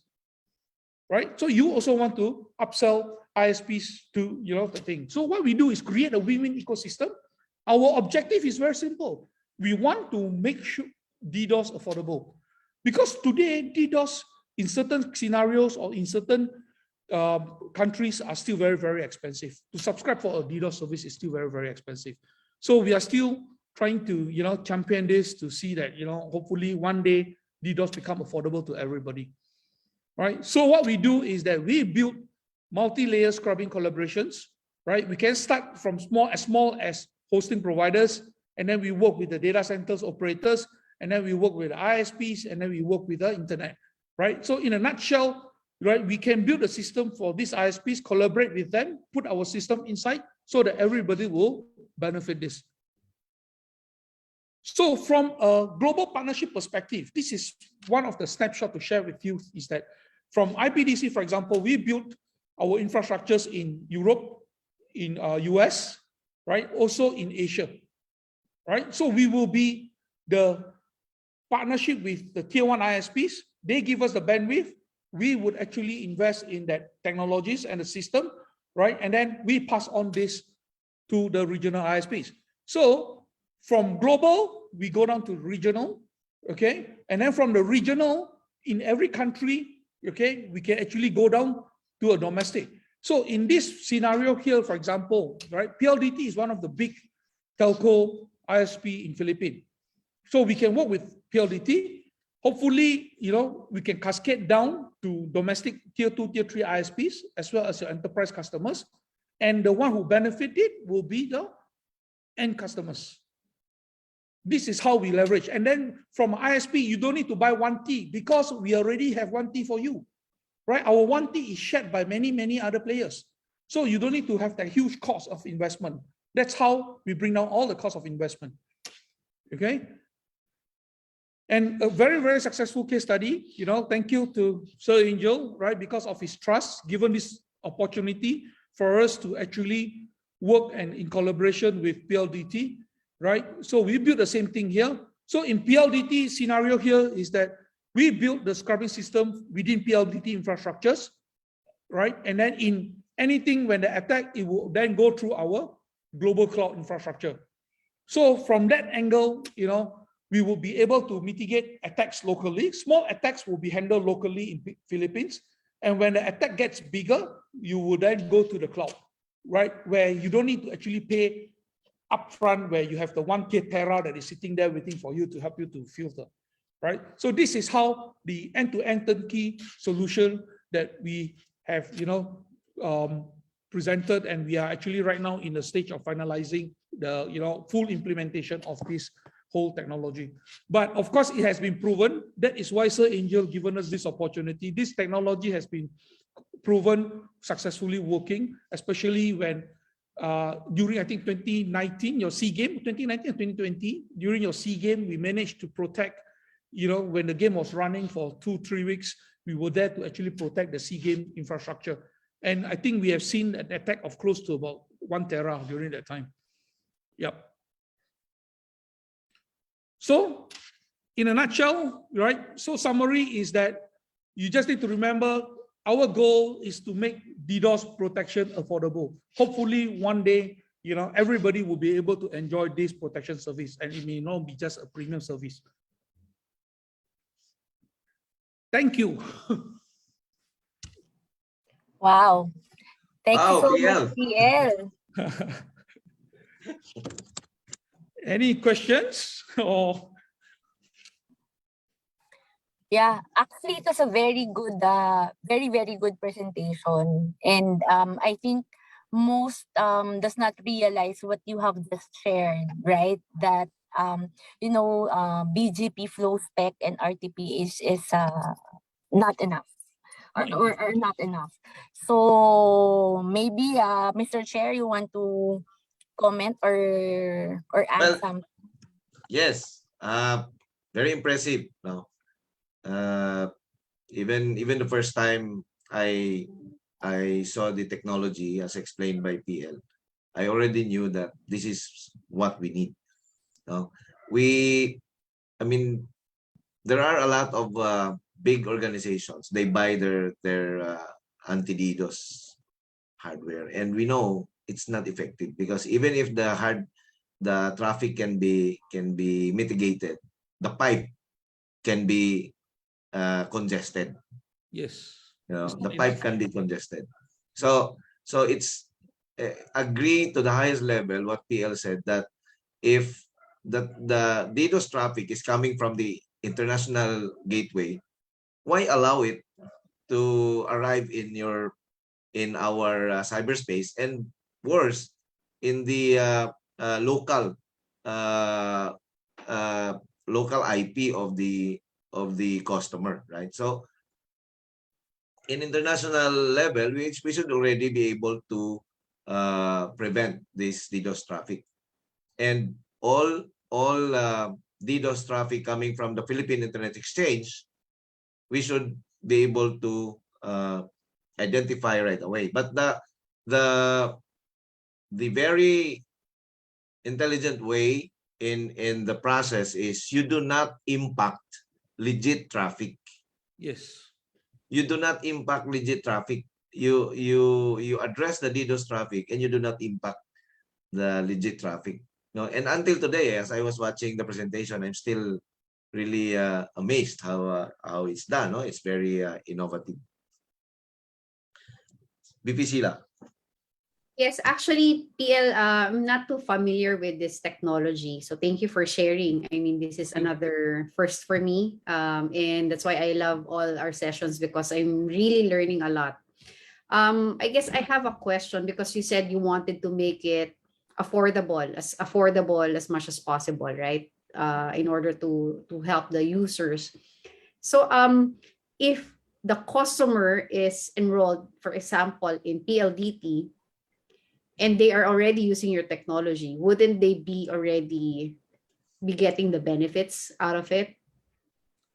right? So you also want to upsell ISPs to, the thing. So what we do is create a win-win ecosystem. Our objective is very simple. We want to make sure DDoS affordable, because today DDoS in certain scenarios or in certain countries are still very, very expensive. To subscribe for a DDoS service is still very, very expensive. So we are still trying to, champion this to see that, hopefully one day DDoS become affordable to everybody, right? So what we do is that we build multi-layer scrubbing collaborations, right? We can start from as small as hosting providers, and then we work with the data centers operators, and then we work with ISPs, and then we work with the internet, right? So in a nutshell, right, we can build a system for these ISPs, collaborate with them, put our system inside so that everybody will benefit this. So from a global partnership perspective, this is one of the snapshots to share with you, is that from IPDC, for example, we built our infrastructures in Europe, in US, right? Also in Asia, right? So we will be the partnership with the tier 1 ISPs. They give us the bandwidth. We would actually invest in that technologies and the system, right? And then we pass on this to the regional ISPs. So from global, we go down to regional, okay? And then from the regional, in every country, okay, we can actually go down to a domestic. So in this scenario here, for example, right, PLDT is one of the big telco ISP in Philippines. So we can work with PLDT. Hopefully, we can cascade down to domestic tier 2, tier 3 ISPs, as well as your enterprise customers. And the one who benefited will be the end customers. This is how we leverage. And then from ISP, you don't need to buy 1T, because we already have 1T for you, right? Our 1T is shared by many, many other players. So you don't need to have that huge cost of investment. That's how we bring down all the cost of investment, okay? And a very, very successful case study, thank you to Sir Angel, right? Because of his trust, given this opportunity for us to actually work and in collaboration with PLDT, right? So we built the same thing here. So in PLDT scenario here is that we built the scrubbing system within PLDT infrastructures, right? And then in anything when the attack, it will then go through our global cloud infrastructure. So from that angle, we will be able to mitigate attacks locally. Small attacks will be handled locally in Philippines. And when the attack gets bigger, you will then go to the cloud, right? Where you don't need to actually pay upfront, where you have the 1 tera that is sitting there waiting for you to help you to filter, right? So this is how the end-to-end turnkey solution that we have, presented, and we are actually right now in the stage of finalizing the, full implementation of this whole technology. But of course, it has been proven. That is why Sir Angel given us this opportunity. This technology has been proven successfully working, especially when during, I think, 2019, your SEA Game, 2019 or 2020, during your SEA Game, we managed to protect, when the game was running for 2-3 weeks, we were there to actually protect the SEA Game infrastructure. And I think we have seen an attack of close to about 1 tera during that time. Yep. So in a nutshell, right? So summary is that you just need to remember our goal is to make DDoS protection affordable. Hopefully one day, everybody will be able to enjoy this protection service, and it may not be just a premium service. Thank you. Wow. Thank you so PL. much, PL. Any questions? Or Yeah, actually, it was a very good, very, very good presentation. And I think most does not realize what you have just shared, right? That, BGP flow spec and RTP is not enough. Or not enough. So maybe Mr. Chair, you want to comment or add Well, some? yes, very impressive. No, even the first time I saw the technology as explained by PL, I already knew that this is what we need. No? I mean, there are a lot of big organizations. They buy their anti-DDoS hardware, and we know it's not effective because even if the traffic can be mitigated, the pipe can be congested. Yes. You know, It's the not pipe enough. can be congested. So it's agree to the highest level what PL said, that if the DDoS traffic is coming from the international gateway, why allow it to arrive in our cyberspace, and worse, in the local uh, uh, local IP of the customer, right? So in international level, we should already be able to prevent this DDoS traffic, and all DDoS traffic coming from the Philippine Internet Exchange, we should be able to identify right away. But the very intelligent way in the process is you do not impact legit traffic. Yes. You do not impact legit traffic. You address the DDoS traffic, and you do not impact the legit traffic. No, and until today, as I was watching the presentation, I'm still really amazed how it's done. No, it's very innovative. BP Sheila. Yes, actually, PL, I'm not too familiar with this technology. So thank you for sharing. I mean, this is another first for me. And that's why I love all our sessions, because I'm really learning a lot. I guess I have a question, because you said you wanted to make it affordable as much as possible, right? In order to help the users. So if the customer is enrolled, for example, in PLDT, and they are already using your technology, wouldn't they be already be getting the benefits out of it?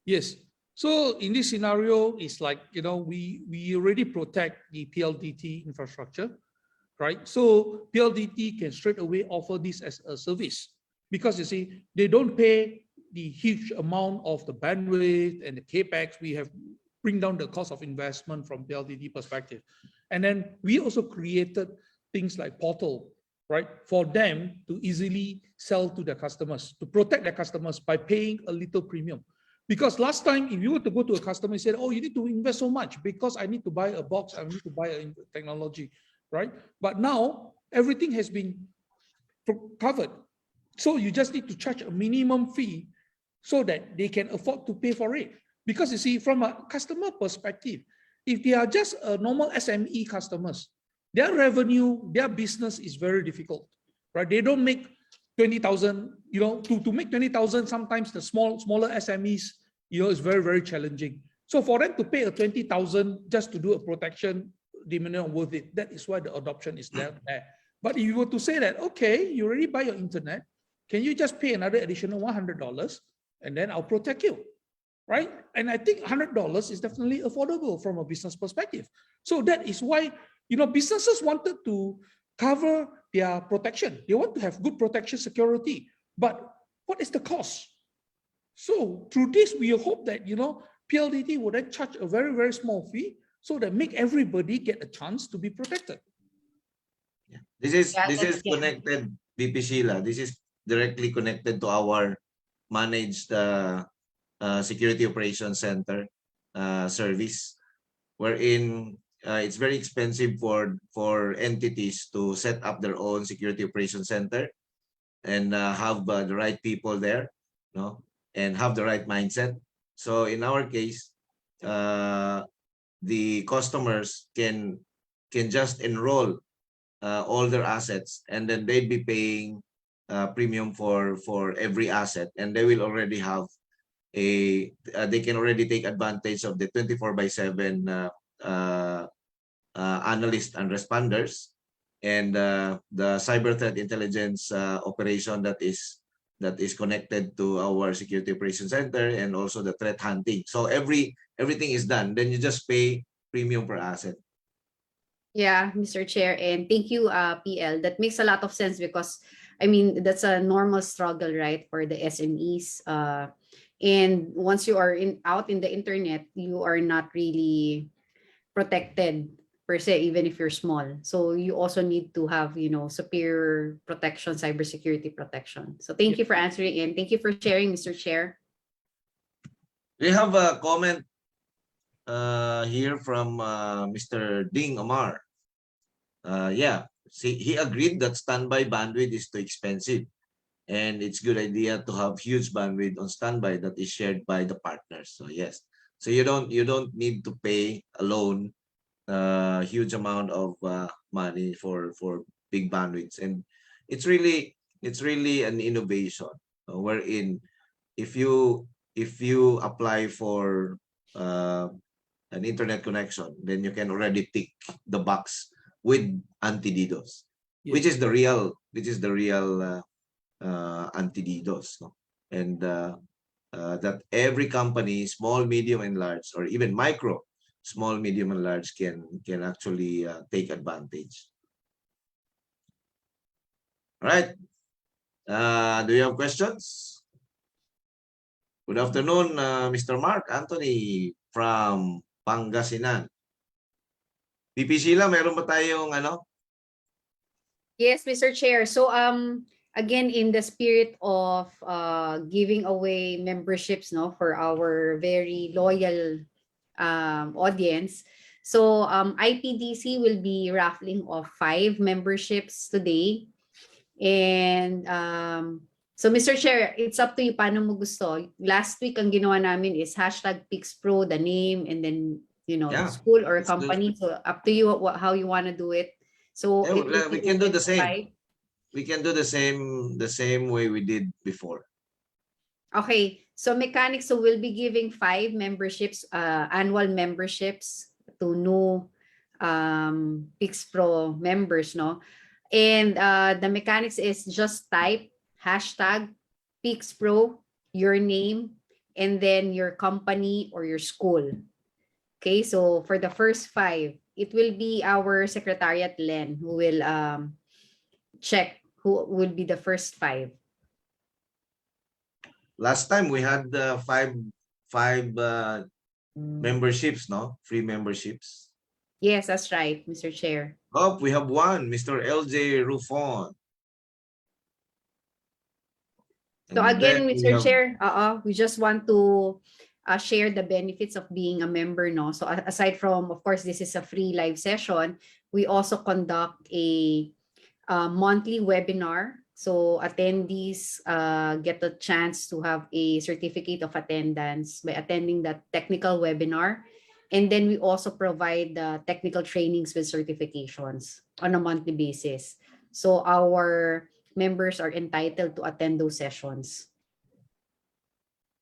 Yes. So in this scenario, it's like, we already protect the PLDT infrastructure, right? So PLDT can straight away offer this as a service, because you see, they don't pay the huge amount of the bandwidth and the capex. We have bring down the cost of investment from PLDT perspective. And then we also created things like portal, right? For them to easily sell to their customers, to protect their customers by paying a little premium. Because last time, if you were to go to a customer and say, oh, you need to invest so much because I need to buy a box, I need to buy a technology, right? But now everything has been covered. So you just need to charge a minimum fee so that they can afford to pay for it. Because you see, from a customer perspective, if they are just a normal SME customers, their revenue, their business is very difficult, right? They don't make 20,000, to make 20,000, sometimes the smaller SMEs, is very, very challenging. So for them to pay a 20,000 just to do a protection, they may not worth it. That is why the adoption is there. But if you were to say that, okay, you already buy your internet, can you just pay another additional $100 and then I'll protect you, right? And I think $100 is definitely affordable from a business perspective. So that is why, businesses wanted to cover their protection. They want to have good protection security, but what is the cost? So through this, we hope that, PLDT would then charge a very, very small fee so that make everybody get a chance to be protected. Yeah. This is Yeah. connected, BP Sheila. This is directly connected to our managed security operations center service, wherein it's very expensive for entities to set up their own security operations center and have the right people there, and have the right mindset. So in our case, the customers can just enroll all their assets, and then they'd be paying premium for every asset, and they will already have they can already take advantage of the 24/7 analysts and responders, and the cyber threat intelligence operation that is that is connected to our security operations center and also the threat hunting. So everything is done. Then you just pay premium per asset. Yeah, Mr. Chair, and thank you, PL. That makes a lot of sense because, I mean, that's a normal struggle, right, for the SMEs. And once you are out in the internet, you are not really protected per se, even if you're small. So you also need to have, superior protection, cybersecurity protection. So thank you for answering, and thank you for sharing, Mr. Chair. We have a comment here from Mr. Ding Amar. Yeah, see, he agreed that standby bandwidth is too expensive, and it's good idea to have huge bandwidth on standby that is shared by the partners. So yes, so you don't need to pay alone huge amount of money for big bandwidths, and it's really an innovation wherein if you apply for an internet connection, then you can already tick the box with anti-DDoS, which is the real anti-DDoS, no? And that every company, small, medium, and large, or even micro, small, medium, and large, can actually take advantage. All right. Do you have questions? Good afternoon, Mr. Mark Anthony from Pangasinan. PP Sheila, meron ba tayong ano? Yes, Mr. Chair. So again, in the spirit of giving away memberships, no, for our very loyal audience. So IPDC will be raffling off 5 memberships today. And so Mr. Chair, it's up to you paano mo gusto. Last week ang ginawa namin is #PixPro, the name, and then school or company. So up to you how you want to do it. So we can do the same. We can do the same way we did before. Okay, so mechanics, so we'll be giving 5 memberships, annual memberships to new PixPro members, no? And the mechanics is just type #PixPro, your name, and then your company or your school. Okay, so for the first 5, it will be our Secretariat Len who will check who will be the first 5. Last time we had 5 memberships, no? Free memberships. Yes, that's right, Mr. Chair. Oh, we have one, Mr. LJ Rufon. So again, Mr. Chair, we just want to share the benefits of being a member, no? So aside from, of course, this is a free live session, we also conduct a monthly webinar. So attendees get the chance to have a certificate of attendance by attending that technical webinar. And then we also provide technical trainings with certifications on a monthly basis. So our members are entitled to attend those sessions.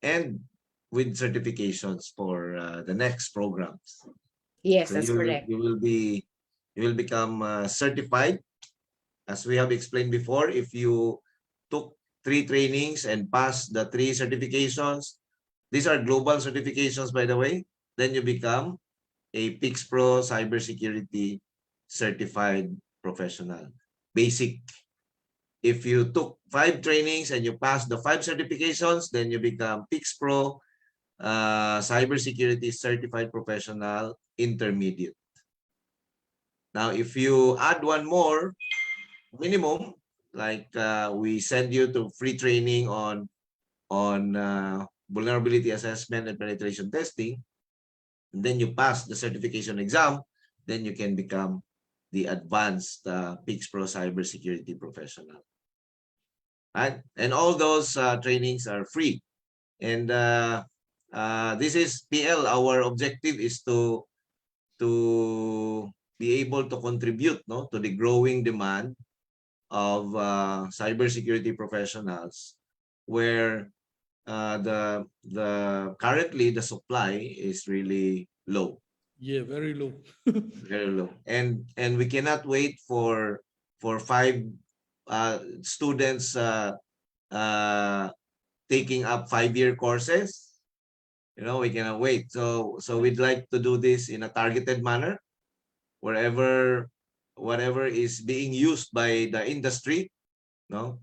And with certifications for the next programs. Yes, so that's correct. You will become certified. As we have explained before, if you took 3 trainings and passed the 3 certifications, these are global certifications, by the way, then you become a PixPro cybersecurity certified professional. Basic. If you took 5 trainings and you passed the 5 certifications, then you become PixPro cybersecurity certified professional intermediate. Now, if you add one more minimum, like we send you to free training on vulnerability assessment and penetration testing, and then you pass the certification exam, then you can become the advanced PixPro cybersecurity professional. Right? And all those trainings are free. And this is PL. Our objective is to be able to contribute, no, to the growing demand of cybersecurity professionals, where currently the supply is really low. Yeah, very low. Very low, and we cannot wait for 5 students taking up 5-year courses. We cannot wait. So we'd like to do this in a targeted manner, whatever is being used by the industry.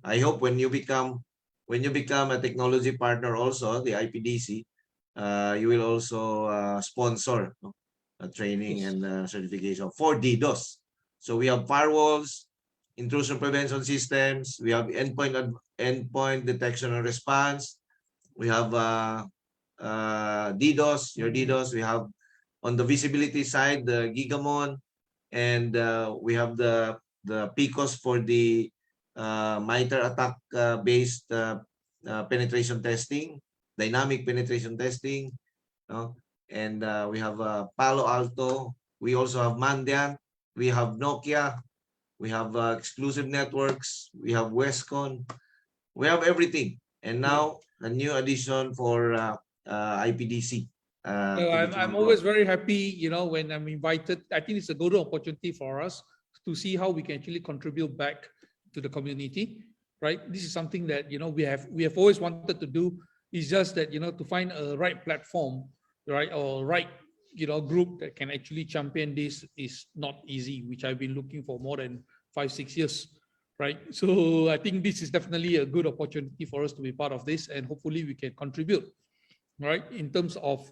I hope when you become a technology partner also, the IPDC, you will also sponsor a training and certification for DDoS. So we have firewalls, intrusion prevention systems, we have endpoint detection and response, we have DDoS, your DDoS, we have on the visibility side the Gigamon, and we have the PICOS for the MITRE attack based penetration testing, dynamic penetration testing, and we have Palo Alto, we also have Mandiant, we have Nokia, we have exclusive networks, we have Westcon, we have everything, and now a new addition for IPDC. I'm always very happy, when I'm invited. I think it's a good opportunity for us to see how we can actually contribute back to the community, right? This is something that we have always wanted to do. It's just that to find a right platform, right, or right group that can actually champion this is not easy, which I've been looking for more than 5-6 years, right? So I think this is definitely a good opportunity for us to be part of this, and hopefully we can contribute, right, in terms of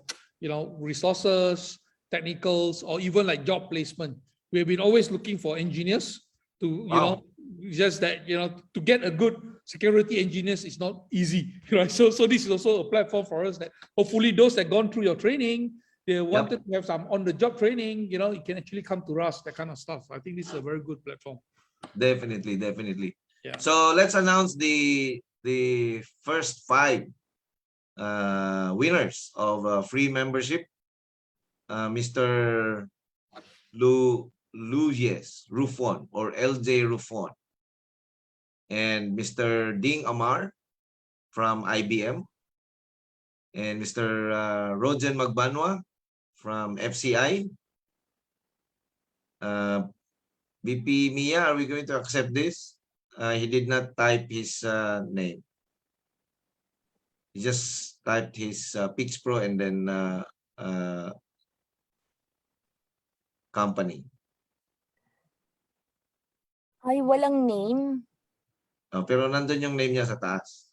resources, technicals, or even like job placement. We have been always looking for engineers to just that to get a good security engineers is not easy, right? So this is also a platform for us that hopefully those that gone through your training, they wanted to have some on-the-job training, it can actually come to us, that kind of stuff. I think this is a very good platform. Definitely. Yeah. So let's announce the first 5 winners of free membership. Mr. Luis Rufon, or LJ Rufon, and Mr. Ding Amar from IBM, and Mr. Rogen Magbanwa from FCI. BP Mia, are we going to accept this? He did not type his name. He just typed his Pix Pro and then company. Ay, walang name. Pero nandun yung name niya sa taas.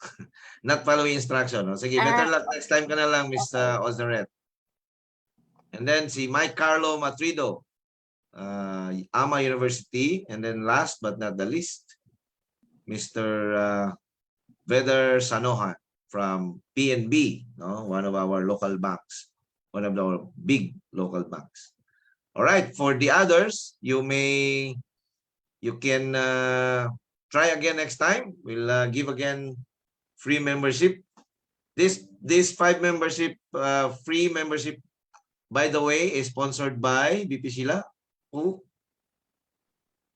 Not following instruction. Sige, better luck next time ka na lang, Miss Ozaret. And then si Mike Carlo Matrido, AMA University. And then last but not the least, Mr. Vedar Sanohan from PNB, one of our local banks, one of our big local banks. All right, for the others, you can try again next time. We'll give again free membership. This 5 membership, free membership, by the way, is sponsored by BP Sheila. Who?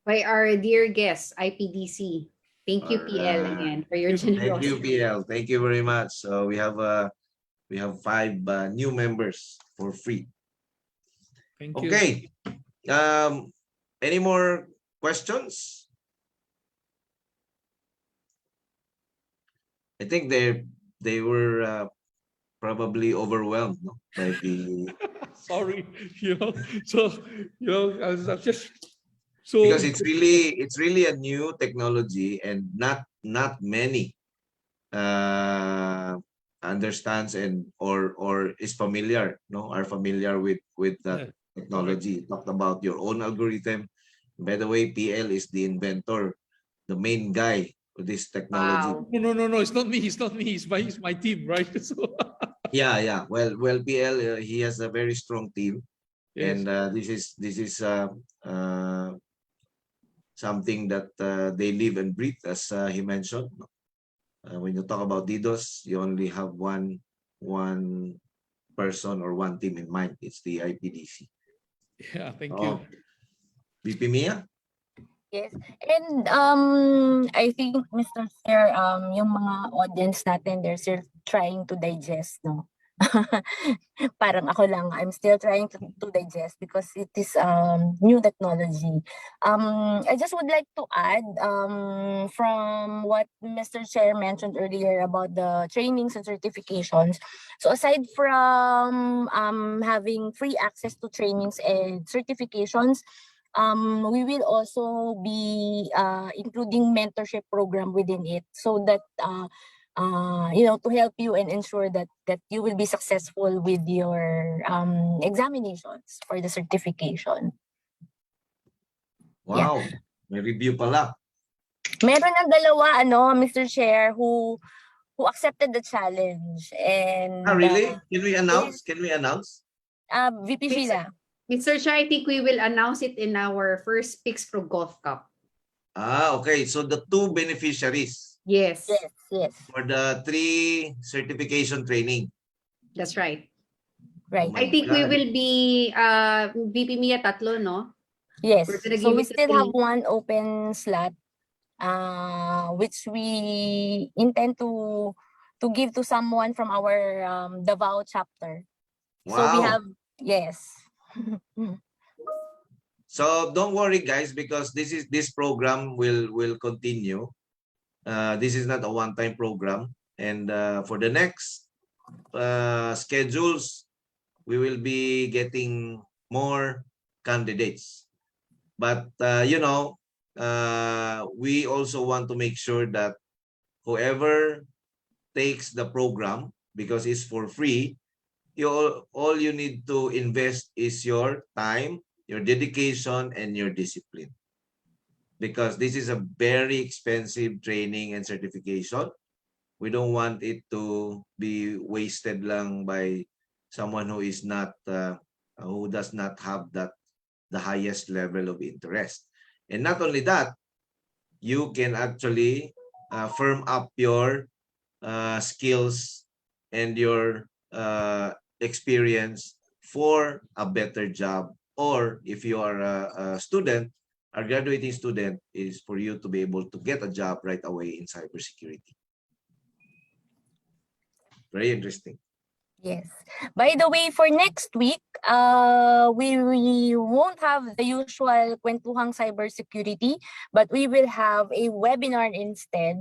By our dear guest, IPDC. Thank you, PL, again, for your generosity. Thank you, PL. Thank you very much. So we have 5 new members for free. Thank you. Okay. Any more questions? I think they were probably overwhelmed by the. Sorry, So I was just so because it's really a new technology, and not many understands or is familiar, are familiar with that technology. You talked about your own algorithm. By the way, PL is the inventor, the main guy with this technology. Wow. No, it's not me. It's my team, right? So Yeah. Well, PL, he has a very strong team, and this is something that they live and breathe, as he mentioned. When you talk about DDoS, you only have one person or one team in mind. It's the IPDC. Yeah, thank you. BP Mia? Yes. And I think, Mr. Chair, yung mga audience natin, they're still trying to digest, Parang ako lang, I'm still trying to digest because it is new technology. I just would like to add from what Mr. Chair mentioned earlier about the trainings and certifications. So aside from having free access to trainings and certifications, we will also be including mentorship program within it so that to help you and ensure that you will be successful with your examinations for the certification. Wow, may review pala. Meron ng dalawa, Mr. Chair, who accepted the challenge. And Really? Can we announce? yes. Can we announce? VP Sheila. Mr. Chair, I think we will announce it in our first Pix Pro Golf Cup. Okay. So the 2 beneficiaries Yes, Yes. for the 3 certification training. that's right. Right. Oh my I think we God. will be VP Mia tatlo, no? Yes. We're gonna So give we it to still have 3. one open slot, which we intend to give to someone from our Davao chapter. So we Wow. have, yes. So don't worry, guys, because this program will continue. This is not a one-time program, and for the next schedules, we will be getting more candidates. But we also want to make sure that whoever takes the program, because it's for free, all you need to invest is your time, your dedication, and your discipline. Because this is a very expensive training and certification. We don't want it to be wasted lang by someone who is not who does not have the highest level of interest. And not only that, you can actually firm up your skills and your experience for a better job. Or if you are a student, a graduating student, is for you to be able to get a job right away in cybersecurity. Very interesting. Yes. By the way, for next week, we won't have the usual Kwentuhang Cybersecurity, but we will have a webinar instead.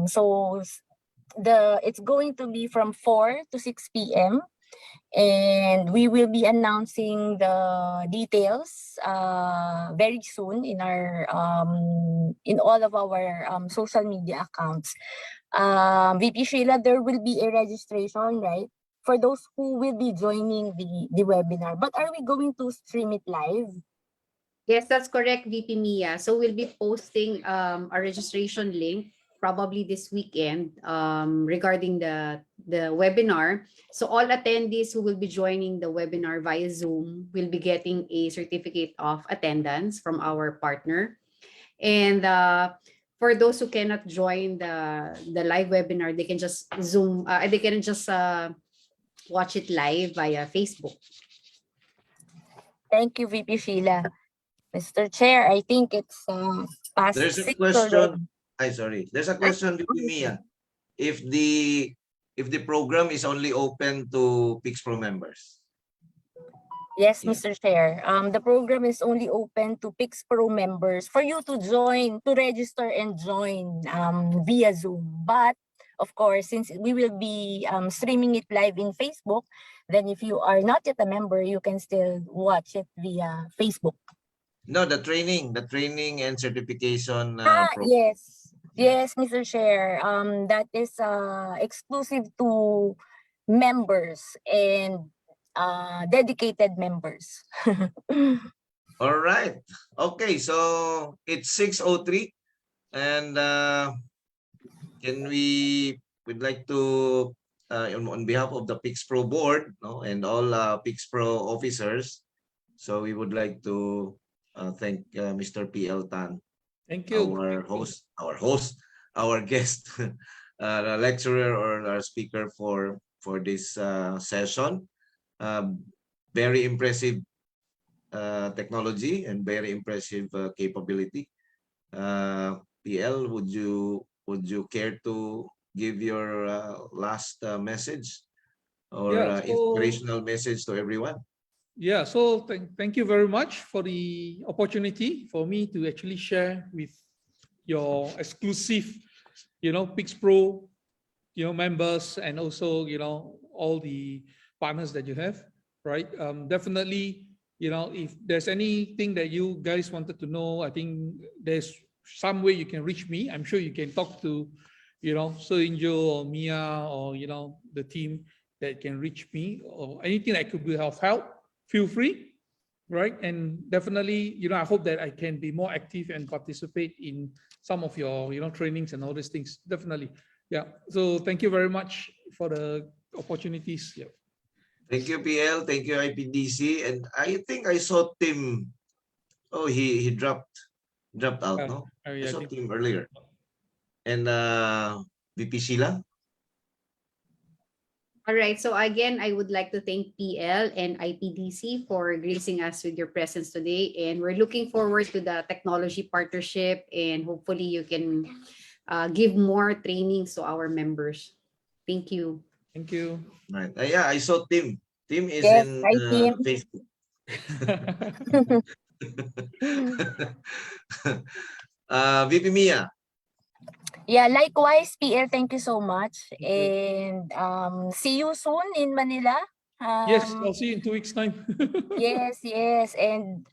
So it's going to be from 4 to 6 p.m. and we will be announcing the details very soon in our in all of our social media accounts. VP Sheila, there will be a registration, right, for those who will be joining the webinar. But are we going to stream it live? Yes, that's correct, VP Mia. So we'll be posting a registration link probably this weekend regarding the webinar. So all attendees who will be joining the webinar via Zoom will be getting a certificate of attendance from our partner. And for those who cannot join the live webinar, they can just Zoom. They can just watch it live via Facebook. Thank you, VP Sheila. Mr. Chair, I think it's past There's a 6 question. already. Sorry. There's a question, Mia. If the program is only open to PixPro members. Yes, Yeah. Mr. Chair. The program is only open to Pix Pro members for you to join, to register and join via Zoom. But of course, since we will be streaming it live in Facebook, then if you are not yet a member, you can still watch it via Facebook. No, the training and certification program. Yes, Mr. Chair. That is exclusive to members and dedicated members. All right. Okay, so it's 6:03, and we'd like to on behalf of the PixPro board, and all PixPro officers, so we would like to thank Mr. PL Tan, Thank you. our guest, the lecturer or our speaker for this session. Very impressive technology and very impressive capability. PL, would you care to give your last message or Yeah, so- inspirational message to everyone. Yeah, so thank you very much for the opportunity for me to actually share with your exclusive, Pix Pro, members, and also, all the partners that you have, right? Definitely, if there's anything that you guys wanted to know, I think there's some way you can reach me. I'm sure you can talk to, Sir Angel or Mia or, the team that can reach me, or anything that could be of help, feel free, right? And definitely, I hope that I can be more active and participate in some of your, trainings and all these things. Definitely. Yeah. So thank you very much for the opportunities. Yeah. Thank you, PL. Thank you, IPDC. And I think I saw Tim. Oh, he dropped out, no? I Yeah, I saw think- Tim earlier. And VP Sheila. All right. So again, I would like to thank PL and IPDC for gracing us with your presence today. And we're looking forward to the technology partnership, and hopefully you can give more trainings to our members. Thank you. Thank you. Right. Yeah, I saw Tim. Tim is Yes, in hi, Tim. Facebook. VP Mia. Yeah, likewise, PL, thank you so much. And see you soon in Manila. Yes, I'll see you in 2 weeks' time. Yes. And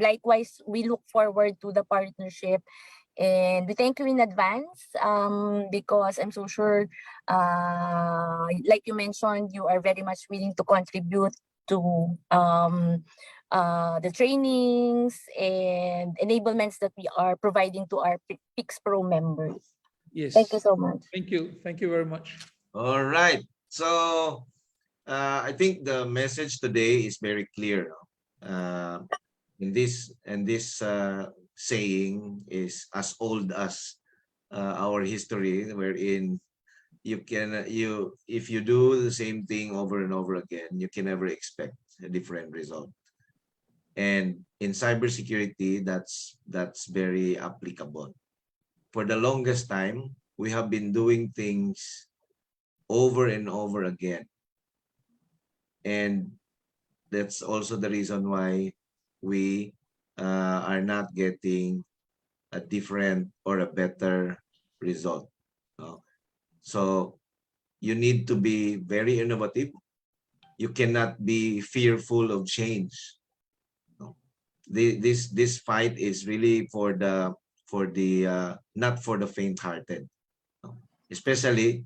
likewise, we look forward to the partnership. And we thank you in advance because I'm so sure, like you mentioned, you are very much willing to contribute to the trainings and enablements that we are providing to our Pix Pro members. Yes. Thank you so much. Thank you. Thank you very much. All right. So I think the message today is very clear. In this saying is as old as our history, wherein if you do the same thing over and over again, you can never expect a different result. And in cybersecurity, that's very applicable. For the longest time, we have been doing things over and over again. And that's also the reason why we are not getting a different or a better result. So you need to be very innovative. You cannot be fearful of change. This fight is really for the not for the faint-hearted, especially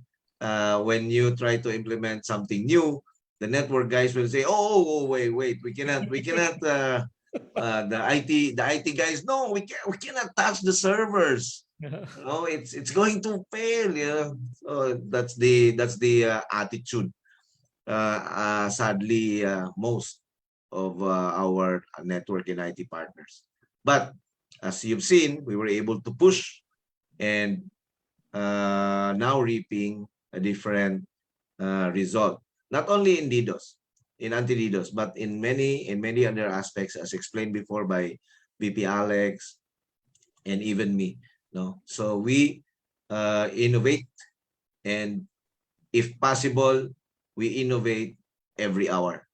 when you try to implement something new. The network guys will say, "Oh, wait, we cannot." The IT guys, no, we cannot touch the servers. No, it's going to fail. Yeah, so that's the attitude. Sadly, most of our network and IT partners. But as you've seen, we were able to push and now reaping a different result. Not only in DDoS, in anti-DDoS, but in many other aspects, as explained before by VP Alex and even me. No, so we innovate, and if possible, we innovate every hour.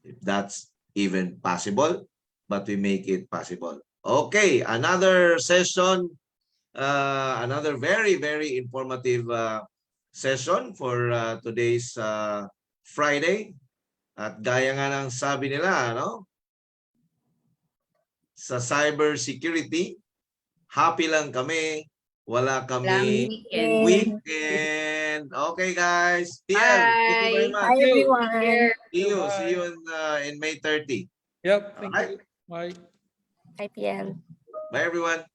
If that's even possible, but we make it possible. Okay, another session, another very informative session for today's Friday. At gaya nga ng sabi nila, no? Sa cyber security, happy lang kami, wala kami weekend. Okay, guys. PL, thank you very much. Bye, everyone. See you in May 30. Yep. Thank Alright. you. Bye. Bye, PL. Bye, everyone.